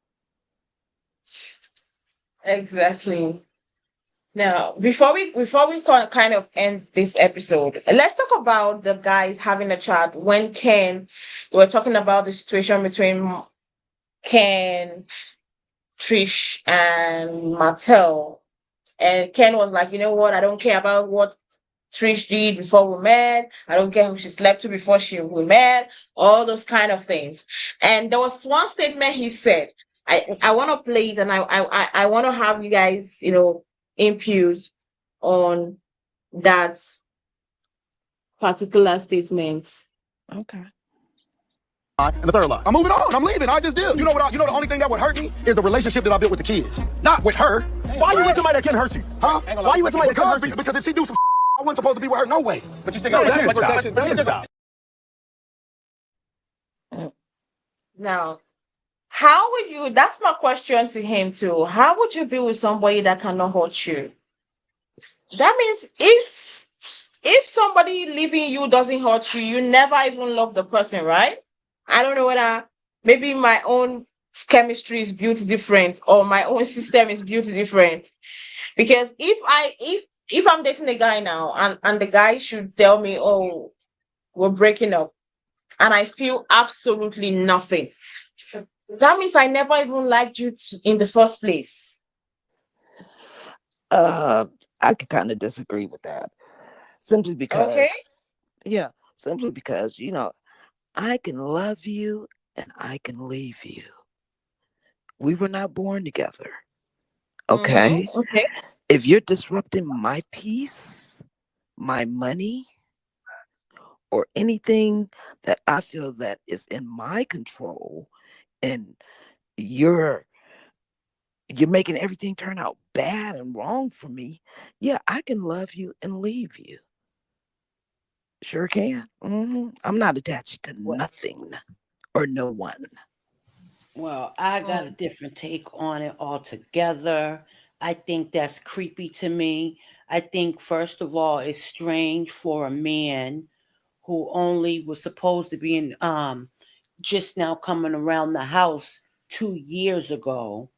exactly. Now, before we kind of end this episode, let's talk about the guys having a chat when Ken. We were talking about the situation between Ken, Trish, and Martell. And Ken was like, you know what? I don't care about what Trish did before we met. I don't care who she slept to before we met. All those kind of things. And there was one statement he said. I want to play it, and I want to have you guys, input on that particular statement. Okay. And the third lie. I'm moving on. I'm leaving. I just did. You know what? The only thing that would hurt me is the relationship that I built with the kids, not with her. Why you with somebody that can hurt you? Huh? Why you with somebody that can hurt you? Because if she do some, I wasn't supposed to be with her no way. But you still got protection. That's your job. Now, how would you? That's my question to him too. How would you be with somebody that cannot hurt you? That means if somebody leaving you doesn't hurt you, you never even love the person, right? I don't know whether maybe my own chemistry is built different or my own system is built different. Because if I'm dating a guy now, and the guy should tell me, oh, we're breaking up, and I feel absolutely nothing, that means I never even liked you in the first place. Uh, I could kind of disagree with that. Simply Okay? because, yeah, simply because, I can love you and I can leave you. We were not born together. Mm-hmm. Okay. Okay. If you're disrupting my peace, my money, or anything that I feel that is in my control, and you're you're making everything turn out bad and wrong for me, yeah, I can love you and leave you. Sure can. I'm not attached to Well, nothing or no one. well, I got a different take on it altogether. I think that's creepy to me. I think, first of all, it's strange for a man who only was supposed to be in just now coming around the house 2 years ago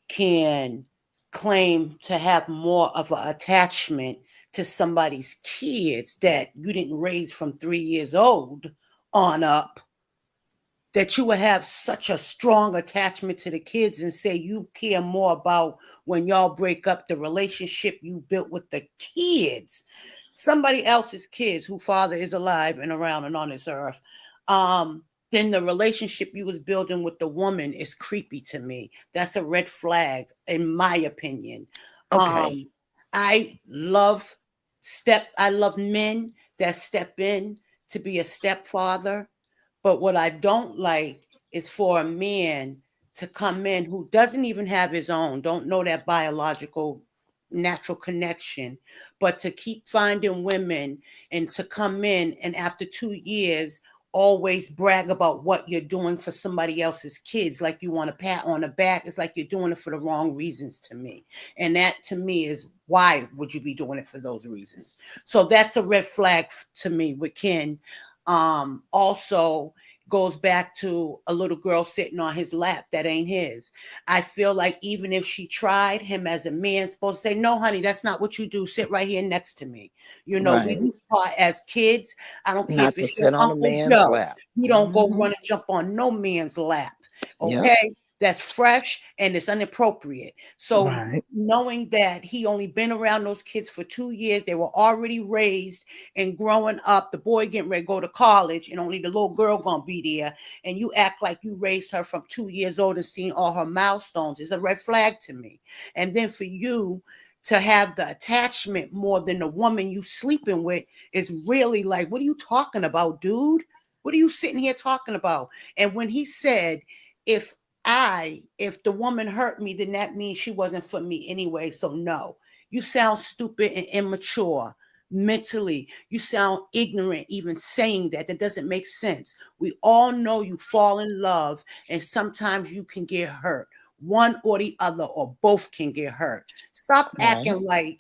can claim to have more of an attachment to somebody's kids that you didn't raise from 3 years old on up, that you would have such a strong attachment to the kids and say you care more about when y'all break up the relationship you built with the kids, somebody else's kids who father is alive and around and on this earth, then the relationship you was building with the woman is creepy to me. That's a red flag, in my opinion. Okay. Um, I love men that step in to be a stepfather, but what I don't like is for a man to come in who doesn't even have his own, don't know that biological natural connection, but to keep finding women and to come in and after 2 years always brag about what you're doing for somebody else's kids like you want a pat on the back. It's like you're doing it for the wrong reasons to me. And that to me is, why would you be doing it for those reasons? So that's a red flag to me with Ken. Also goes back to a little girl sitting on his lap that ain't his. I feel like even if she tried, him as a man supposed to say, no, honey, that's not what you do. Sit right here next to me. We Right. was taught as kids. I don't care Not if to it's your sit on a Uncle man's Joe. lap. You don't go run and jump on no man's lap. Yep. Okay. That's fresh and it's inappropriate. So Right. knowing that he only been around those kids for 2 years, they were already raised and growing up, the boy getting ready to go to college and only the little girl gonna be there, and you act like you raised her from 2 years old and seen all her milestones, is a red flag to me. And then for you to have the attachment more than the woman you sleeping with is really like, what are you talking about, dude? What are you sitting here talking about? And when he said, if if the woman hurt me, then that means she wasn't for me anyway. So no, you sound stupid and immature mentally. You sound ignorant even saying that. That doesn't make sense. We all know you fall in love and sometimes you can get hurt. One or the other or both can get hurt. Stop Right. acting like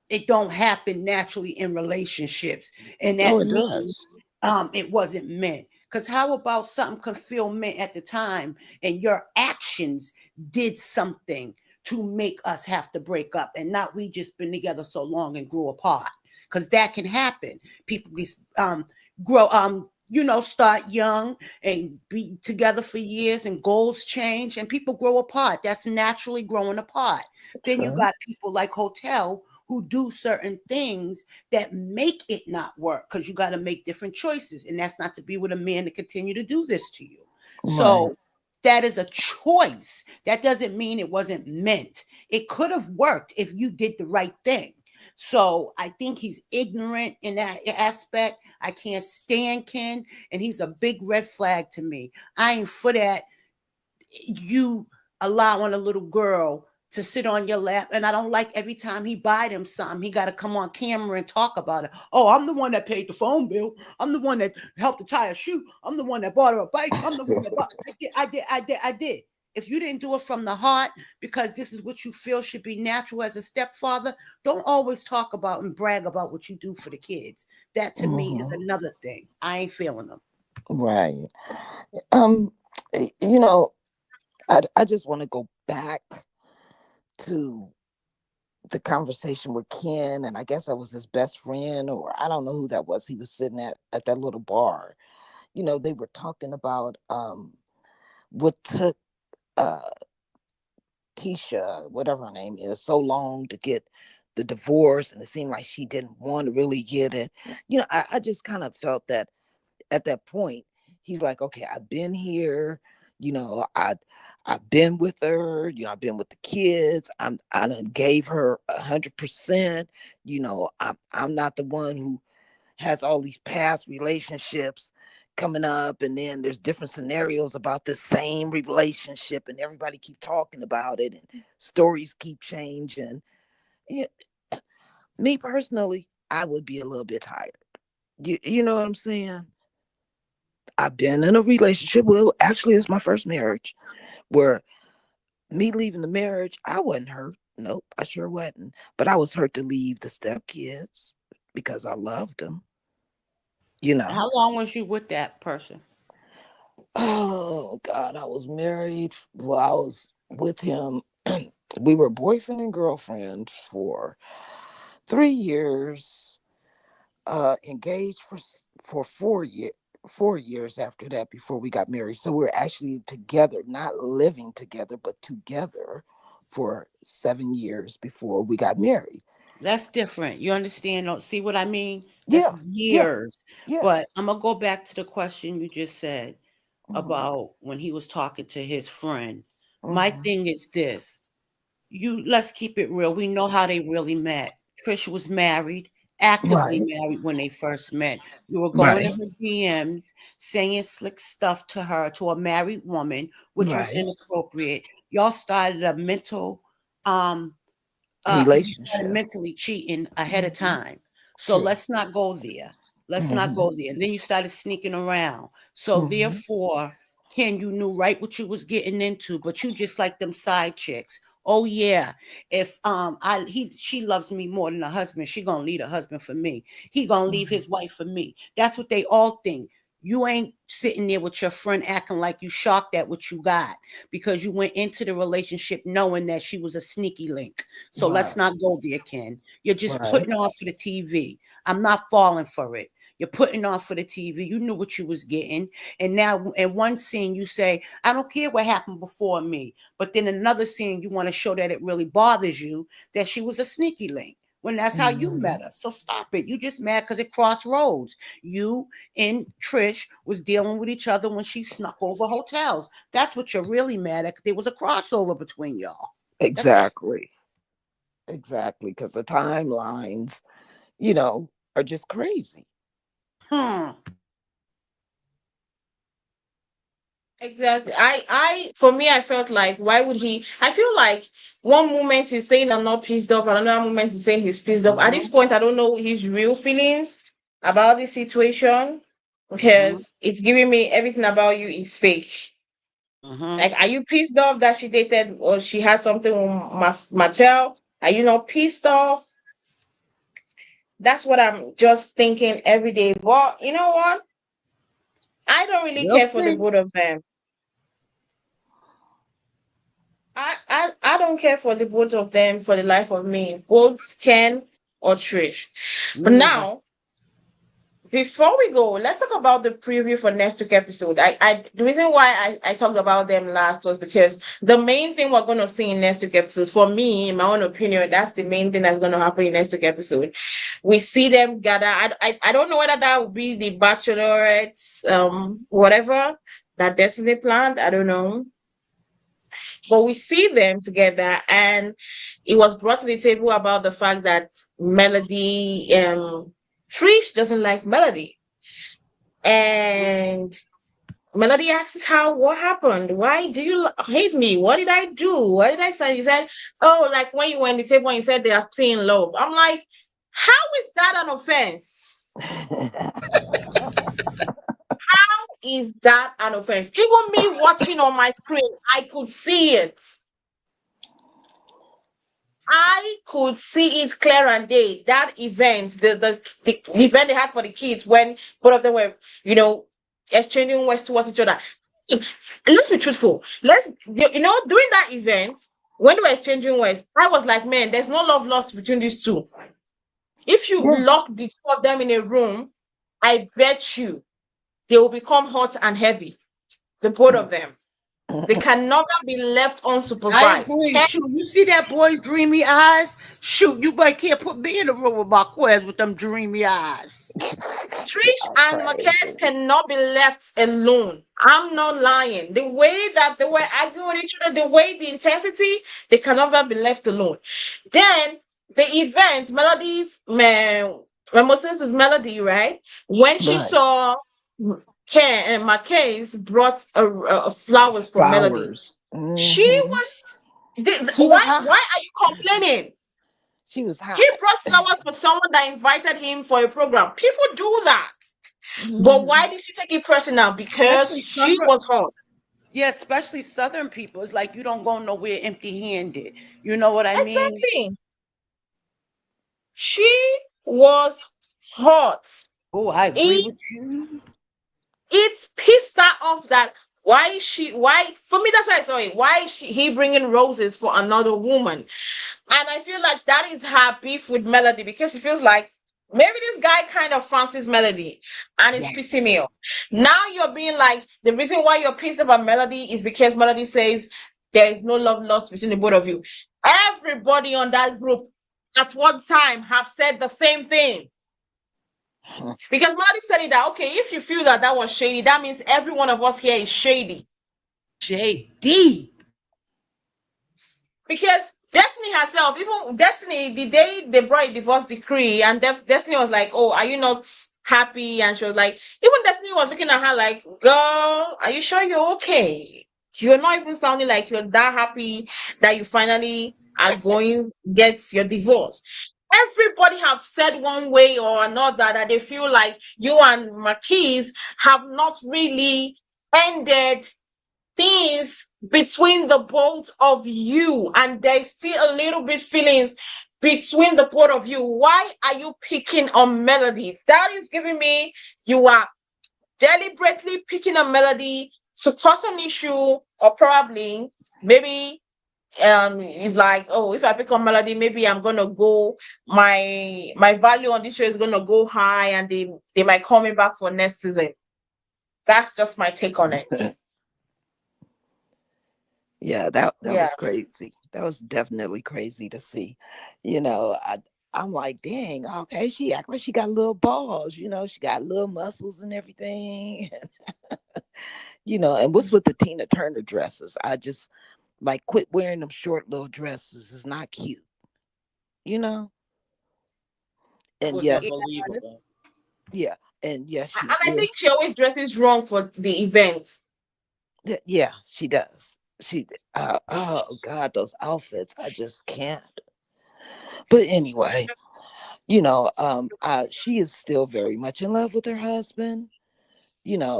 it don't happen naturally in relationships and Oh, that it means does. it wasn't meant. Because how about something can feel meant at the time and your actions did something to make us have to break up and not we just been together so long and grew apart? Because that can happen. People grow start young and be together for years and goals change and people grow apart. That's naturally growing apart. Then you True. got people like Hotel who do certain things that make it not work because you got to make different choices. And that's not to be with a man to continue to do this to you. Right. So that is a choice. That doesn't mean it wasn't meant. It could have worked if you did the right thing. So I think he's ignorant in that aspect. I can't stand Ken, and he's a big red flag to me. I ain't for that. You allowing a little girl to sit on your lap, and I don't like every time he buy them something, he got to come on camera and talk about it. Oh, I'm the one that paid the phone bill. I'm the one that helped to tie a shoe. I'm the one that bought her a bike. I'm the one that bought. I did. If you didn't do it from the heart because this is what you feel should be natural as a stepfather, don't always talk about and brag about what you do for the kids. That to me is another thing. I ain't feeling them. Right. Um, you know, I just want to go back to the conversation with Ken, and I guess that was his best friend, or I don't know who that was. He was sitting at that little bar. They were talking about what took uh Tisha, whatever her name is, so long to get the divorce, and it seemed like she didn't want to really get it. I just kind of felt that at that point, he's like, okay, I've been here, you know, I I've been with her, I've been with the kids. I done gave her 100%. I'm not the one who has all these past relationships coming up, and then there's different scenarios about the same relationship, and everybody keep talking about it, and stories keep changing. Yeah, me personally, I would be a little bit tired. You know what I'm saying? I've been in a relationship. Well, actually, it's my first marriage where me leaving the marriage, I wasn't hurt. Nope, I sure wasn't. But I was hurt to leave the stepkids because I loved them, you know. How long was you with that person? Oh, God, I was married. Well, I was with him. We were boyfriend and girlfriend for 3 years, engaged for 4 years. 4 years after that before we got married. So we are actually together, not living together, but together for 7 years before we got married. That's different. You understand? Don't see what I mean? That's Yeah, yeah, years. yeah. But I'm gonna go back to the question you just said Hmm. about when he was talking to his friend. My Hmm. thing is this. Let's keep it real. We know how they really met. Trisha was married, actively Right, married when they first met. You were going in right, her DMs, saying slick stuff to her, to a married woman, which was right. inappropriate. Y'all started a mental um you started Relationship. mentally cheating ahead of Hmm. time. So True. let's not go there. Let's not Hmm. go there. And then you started sneaking around. So Hmm. therefore, Ken, you knew right what you was getting into, but you just like them side chicks. Oh yeah. If she loves me more than a husband, she gonna leave a husband for me. He gonna leave Hmm. his wife for me. That's what they all think. You ain't sitting there with your friend acting like you shocked at what you got because you went into the relationship knowing that she was a sneaky link. So let's Right, not go there, Ken. You're just right. putting on for the TV. I'm not falling for it. You're putting on for the TV. You knew what you was getting. And now in one scene you say, I don't care what happened before me. But then another scene you want to show that it really bothers you that she was a sneaky link when that's how you Hmm. met her. So stop it. You just mad because it crossed roads. You and Trish was dealing with each other when she snuck over hotels. That's what you're really mad at. There was a crossover between y'all. That's it. Exactly. Exactly. Because the timelines, you know, are just crazy. Hmm. Exactly. For me, I felt like, why would he? I feel like one moment he's saying I'm not pissed off, and another moment he's saying he's pissed off. At this Mm-hmm. point, I don't know his real feelings about this situation Mm-hmm. because it's giving me everything about you is fake. Mm-hmm. Like, are you pissed off that she dated or she had something with Martell? Are you not pissed off? That's what I'm just thinking every day. But you know what? I don't really We'll care for the see. both of them. I don't care for the both of them for the life of me, both Ken or Trish. But Me neither. now, before we go, let's talk about the preview for next week episode. The reason why I talked about them last was because the main thing we're gonna see in next week episode, for me, in my own opinion, that's the main thing that's gonna happen in next week episode. We see them gather. I don't know whether that will be the bachelorette, whatever that Destiny planned. I don't know. But we see them together, and it was brought to the table about the fact that Melody, Trish doesn't like Melody, and Melody asks how what happened? Why do you hate me? What did I do? What did I say? You said, oh, like when you went to the table and you said they are still in love. I'm like, how is that an offense? How is that an offense? Even me watching on my screen, I could see it. I could see it clear and day. That event, the event they had for the kids when both of them were, you know, exchanging words towards each other. Let's be truthful. During that event, when they were exchanging words, I was like, man, there's no love lost between these two. If you Yeah. lock the two of them in a room, I bet you they will become hot and heavy. The both of them. They can never be left I unsupervised. agree. Shoot, you see that boy's dreamy eyes? Shoot, you can't put me in the room with my Quez with them dreamy eyes. Trish I'm and Marquez crazy. cannot be left alone. I'm not lying. The way that they were arguing with each other, the way, the intensity, they can never be left alone. Then the event, Moses was Melody, right? When she Right. saw Ken and Marquez brought flowers for Melody, Flowers. she was. She was Why hot. are you complaining? She was He hot. brought flowers for someone that invited him for a program. People do that. But Mhm. why did she take it personal? Because Especially she some, was hot. yeah, especially Southern people. It's like you don't go nowhere empty-handed. You know what I mean? Exactly. She was hot. Oh, I agree It with you. it pissed her off that why for me that's why I saw it. Why is he bringing roses for another woman? And I feel like that is her beef with Melody because she feels like maybe this guy kind of fancies Melody and it's Yes. pissing me off. Now you're being like, the reason why you're pissed about Melody is because Melody says there is no love lost between the both of you. Everybody on that group at one time have said the same thing. Because Melody said it that, okay, if you feel that that was shady, that means every one of us here is shady. JD. Because Destiny herself, even Destiny, the day they brought a divorce decree, and Destiny was like, "Oh, are you not happy?" And she was like, even Destiny was looking at her like, "Girl, are you sure you're okay? You're not even sounding like you're that happy that you finally are going get your divorce." Everybody have said one way or another that they feel like you and Marquise have not really ended things between the both of you, and there's still a little bit feelings between the both of you. Why are you picking on Melody? That is giving me you are deliberately picking on Melody to cause an issue, or probably maybe it's like, oh, if I pick on Melody, maybe I'm gonna go, my value on this show is gonna go high, and they might call me back for next season. That's just my take on it. Yeah, that Yeah. was crazy. That was definitely crazy to see. I'm like, dang, okay, she act like she got little balls, she got little muscles and everything. And what's with the Tina Turner dresses? I just like quit wearing them short little dresses. It's not cute, you know? That And was yes, unbelievable. yeah, and yes, And she I think is. she always dresses wrong for the event. Yeah, she does. Oh God, those outfits, I just can't. But anyway, she is still very much in love with her husband.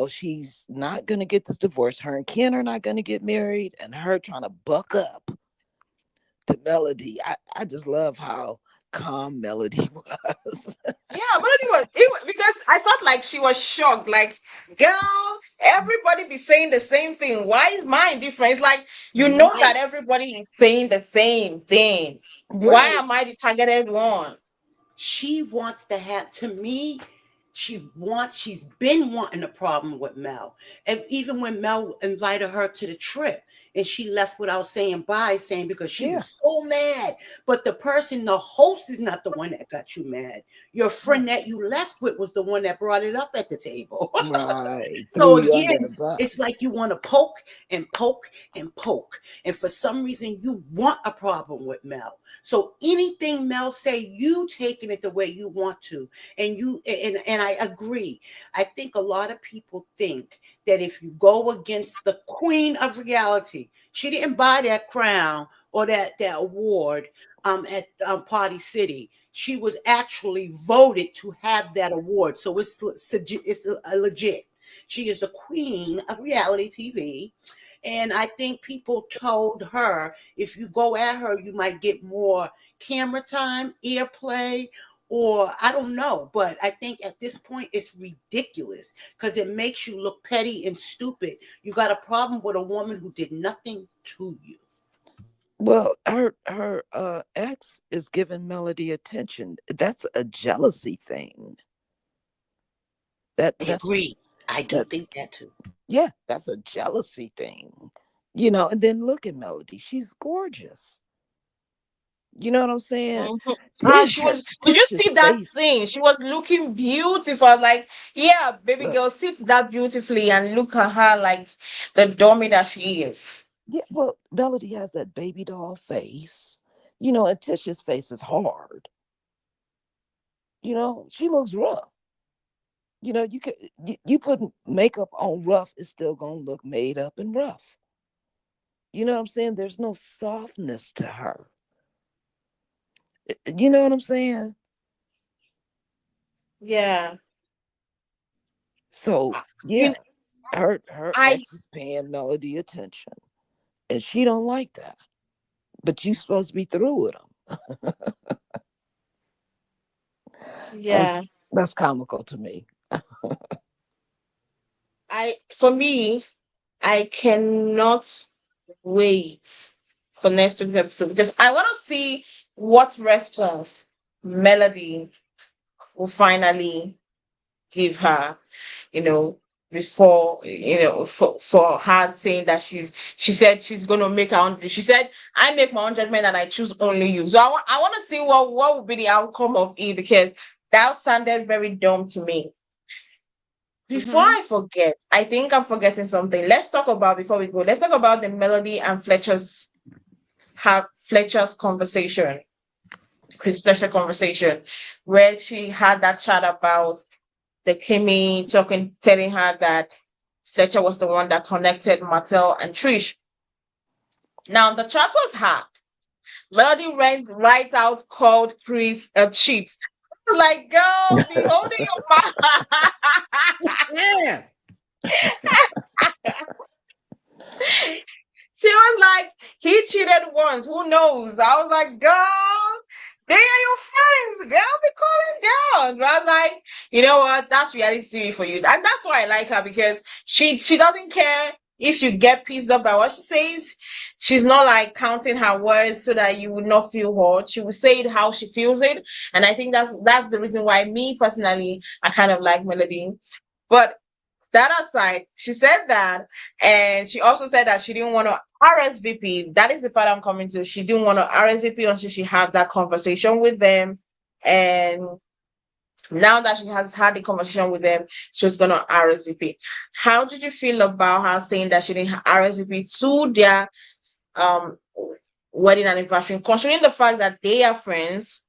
She's not gonna get this divorce. Her and Ken are not gonna get married, and her trying to buck up to Melody. I just love how calm Melody was. Yeah, but it was because I felt like she was shocked. Like, girl, everybody be saying the same thing. Why is mine different? It's like you know Right. that everybody is saying the same thing. Why Right. am I the targeted one? She wants to have, to me, she's been wanting a problem with Mel. And even when Mel invited her to the trip and she left without saying bye, saying because she Yeah. was so mad. But the host is not the one that got you mad. Your friend that you left with was the one that brought it up at the table. Right. Threw So you under again, the bus. it's like you want to poke and poke and poke. And for some reason, you want a problem with Mel. So anything Mel say, you taking it the way you want to. And I agree. I think a lot of people think that if you go against the queen of reality, she didn't buy that crown or that award at Party City. She was actually voted to have that award. So it's a legit. She is the queen of reality TV. And I think people told her if you go at her, you might get more camera time, airplay, or I don't know. But I think at this point, it's ridiculous because it makes you look petty and stupid. You got a problem with a woman who did nothing to you. Well, her ex is giving Melody attention. That's a jealousy thing. That I that's agree. I do that think that too. yeah, that's a jealousy thing. And then look at Melody. She's gorgeous. You know what I'm saying? Mhm. Ah, she was. Did you Tisha's see that face. scene? She was looking beautiful. I was like, yeah, baby Look, girl, sit that beautifully and look at her like the dummy that she is. yeah, well, Melody has that baby doll face, and Tisha's face is hard. She looks rough. You put makeup on rough, it's still gonna look made up and rough. You know what I'm saying? There's no softness to her. You know what I'm saying? Yeah. So I- You yeah, know, her I ex is paying Melody attention, and she don't like that. But you supposed to be through with him. That's yeah. that's comical to me. For me, I cannot wait for next week's episode because I want to see what response Melody will finally give her, you know, before, for her saying that she said she's gonna make her own. She said, I make my own judgment and I choose only you. So I want to see what would be the outcome of it because that sounded very dumb to me. Before Mm-hmm. I forget, I think I'm forgetting something. Let's talk about before we go. Let's talk about the Melody and Fletcher's conversation, Chris Fletcher conversation, where she had that chat about the Kimmy telling her that Fletcher was the one that connected Martell and Trish. Now the chat was hacked. Melody went right out, called Chris a cheat. Like, girl, be holding your Yeah. mouth. She was like, he cheated once. Who knows? I was like, girl, they are your friends. Girl, be calling down. I was like, you know what? That's reality TV for you. And that's why I like her because she doesn't care if you get pissed off by what she says. She's not like counting her words so that you would not feel hurt. She will say it how she feels it. And I think that's the reason why me personally, I kind of like Melody. But that aside, she said that, and she also said that she didn't want to RSVP. That is the part I'm coming to. She didn't want to RSVP until she had that conversation with them, and now that she has had the conversation with them, she was gonna RSVP. How did you feel about her saying that she didn't RSVP to their um wedding anniversary, considering the fact that they are friends?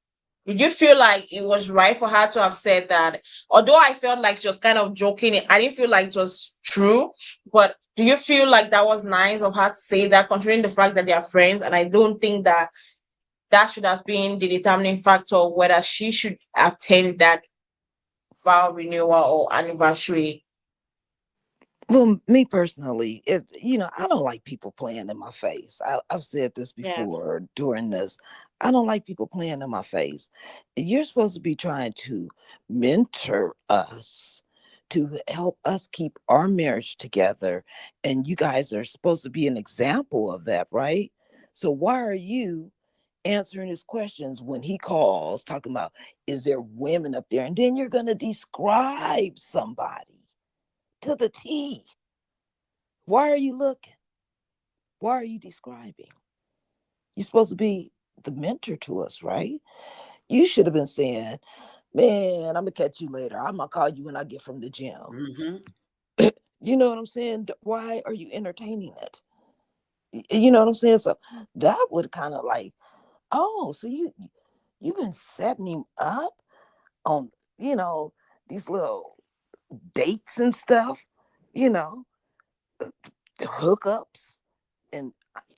Did you feel like it was right for her to have said that? Although I felt like she was kind of joking, I didn't feel like it was true. But do you feel like that was nice of her to say that, considering the fact that they are friends? And I don't think that that should have been the determining factor of whether she should attend that vow renewal or anniversary. Well, me personally, I don't like people playing in my face. I've said this Yeah. before during this. I don't like people playing in my face. You're supposed to be trying to mentor us to help us keep our marriage together. And you guys are supposed to be an example of that, right? So why are you answering his questions when he calls, talking about, is there women up there? And then you're going to describe somebody to the T. Why are you looking? Why are you describing? You're supposed to be the mentor to us, right? You should have been saying, man, I'm gonna catch you later. I'm gonna call you when I get from the gym. Mm-hmm. You know what I'm saying? Why are you entertaining it? You know what I'm saying? So that would kind of like, oh, so you've been setting him up on, these little dates and stuff, you know, the hookups. And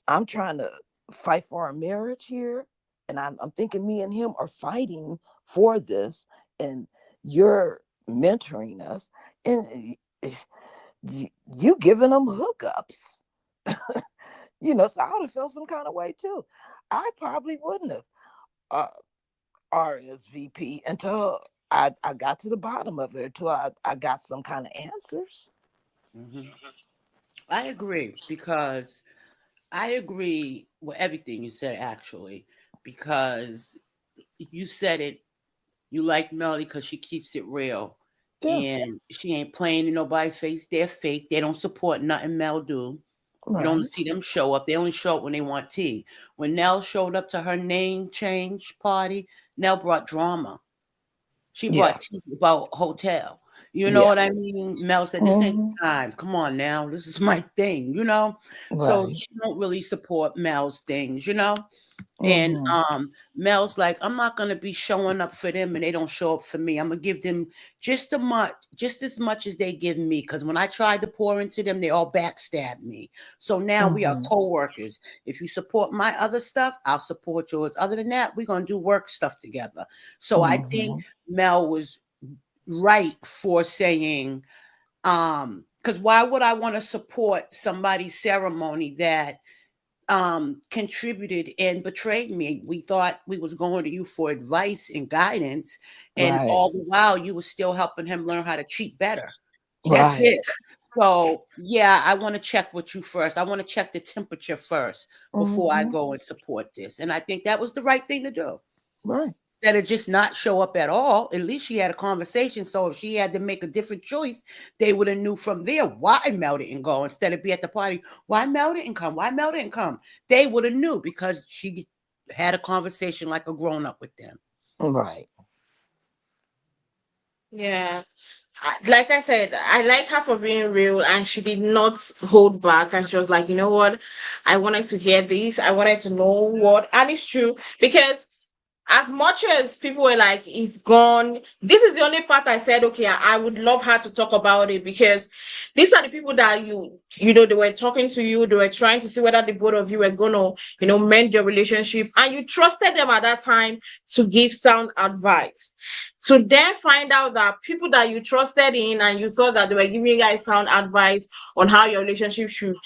I'm trying to fight for our marriage here. And I'm thinking me and him are fighting for this. And you're mentoring us. And you giving them hookups. So I would have felt some kind of way too. I probably wouldn't have uh, RSVP until I got to the bottom of it, until I got some kind of answers. Mm-hmm. I agree because I agree with everything you said actually because you said it. You like Melody because she keeps it real, Yeah. and she ain't playing in nobody's face. They're fake. They don't support nothing Mel do. You don't Right. see them show up. They only show up when they want tea. When Nell showed up to her name change party, Nell brought drama. She Yeah. brought tea about hotel. You know Yeah. what I mean? Mel said, "This ain't Hmm. the time. Come on now. This is my thing, you know?" So Right. she don't really support Mel's things, you know? And Hmm. Mel's like, I'm not gonna be showing up for them and they don't show up for me. I'm gonna give them just as much as they give me. Because when I tried to pour into them, they all backstabbed me. So now we are Hmm. co-workers. If you support my other stuff, I'll support yours. Other than that, we're gonna do work stuff together. So I think Hmm. Mel was right for saying, because why would I want to support somebody's ceremony that contributed and betrayed me? We thought we was going to you for advice and guidance, and Right. all the while you were still helping him learn how to cheat better. That's Right. it. So yeah, I want to check with you first. I want to check the temperature first before I Hmm. go and support this. And I think that was the right thing to do. Right. Instead of just not show up at all, at least she had a conversation. So if she had to make a different choice, they would have knew from there why Mel didn't go. Instead of be at the party, why Mel didn't come? Why Mel didn't come? They would have knew because she had a conversation like a grown up with them. Right. Yeah. Like I said, I like her for being real, and she did not hold back. And she was like, you know what? I wanted to hear this. I wanted to know what. And it's true because as much as people were like, he's gone, this is the only part I said, okay, I would love her to talk about it, because these are the people that they were talking to you, they were trying to see whether the both of you were gonna, mend your relationship, and you trusted them at that time to give sound advice. To then find out that people that you trusted in and you thought that they were giving you guys sound advice on how your relationship should,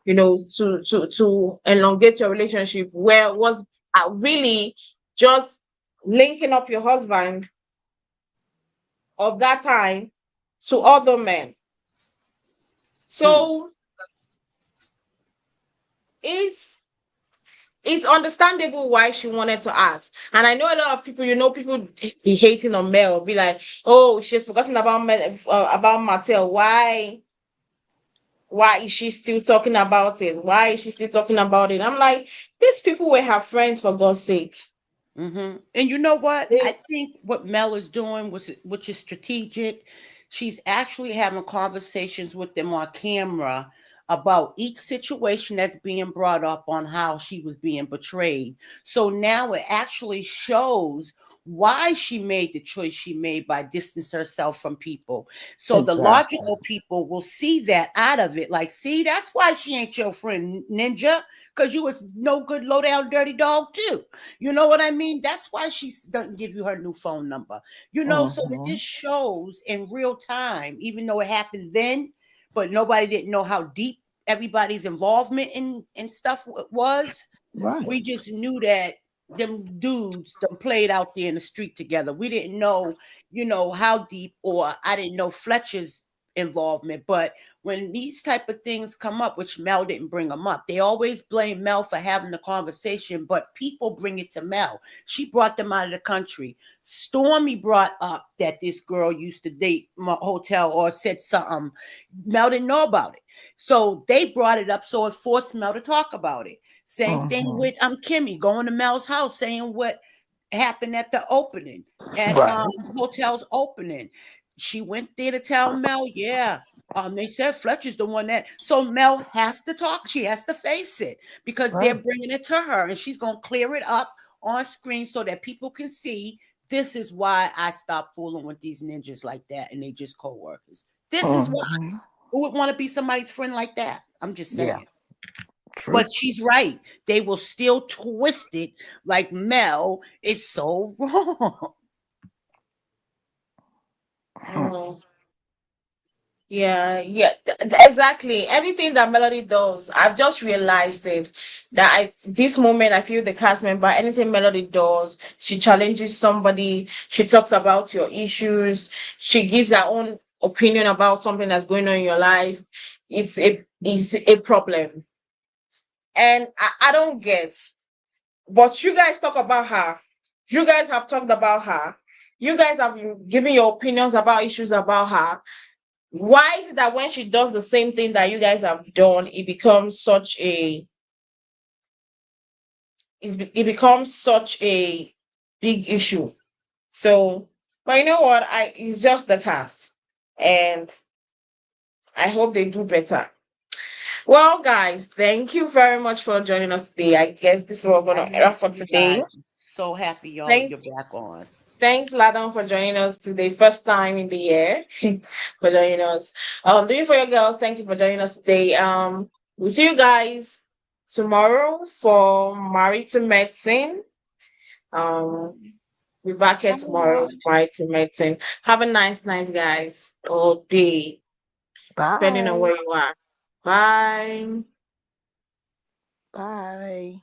to elongate your relationship, where was really just linking up your husband of that time to other men. Hmm. So it's it's understandable why she wanted to ask. And I know a lot of people, people be hating on Mel, be like, oh, she's forgotten about about Martell. Why is she still talking about it? Why is she still talking about it? I'm like, these people were her friends, for God's sake. And you know what? They, I think what Mel is doing, which is strategic, she's actually having conversations with them on camera about each situation that's being brought up on how she was being betrayed. So now it actually shows why she made the choice she made by distancing herself from people. So the Exactly. logical people will see that out of it. Like, see, that's why she ain't your friend, Ninja, because you was no good, low down, dirty dog too. You know what I mean? That's why she doesn't give you her new phone number. So it Hmm. just shows in real time, even though it happened then, but nobody didn't know how deep everybody's involvement in stuff was. Right. We just knew that them dudes them played out there in the street together. We didn't know, how deep, or I didn't know Fletcher's involvement. But when these type of things come up, which Mel didn't bring them up, they always blame Mel for having the conversation, but people bring it to Mel. She brought them out of the country. Stormy brought up that this girl used to date my hotel or said something. Mel didn't know about it. So they brought it up, so it forced Mel to talk about it. Same thing Hmm. with Kimmy going to Mel's house saying what happened at the opening, at Right. hotel's opening. She went there to tell Mel, yeah. They said Fletcher's the one that, so Mel has to talk. She has to face it because they're Right. bringing it to her, and she's gonna clear it up on screen so that people can see. This is why I stopped fooling with these ninjas like that, and they just co-workers. This is why. Hmm. Who would want to be somebody's friend like that? I'm just Yeah. saying. True. But she's right. They will still twist it like Mel is so wrong. Hmm. mm, yeah, exactly. Everything that Melody does, I've just realized it. That this moment, I feel the cast member, anything Melody does, she challenges somebody, she talks about your issues, she gives her own opinion about something that's going on in your life. It's a problem. And I don't get, but you guys talk about her. You guys have talked about her. You guys have been giving your opinions about issues about her. Why is it that when she does the same thing that you guys have done, it becomes such a it becomes such a big issue? So, but you know what? It's just the cast, and I hope they do better. Well, guys, thank you very much for joining us today. I guess this is what we're I gonna wrap miss for you today. guys. So happy Thank you're back on. Thanks, Ladon, for joining us today. First time in the year for joining us. Do it for your girls. Thank you for joining us today. We'll see you guys tomorrow for Married to Medicine. Um, we'll be back here tomorrow Bye. for Married to Medicine. Have a nice night, guys, or day, depending on Bye. where you are. Bye. Bye.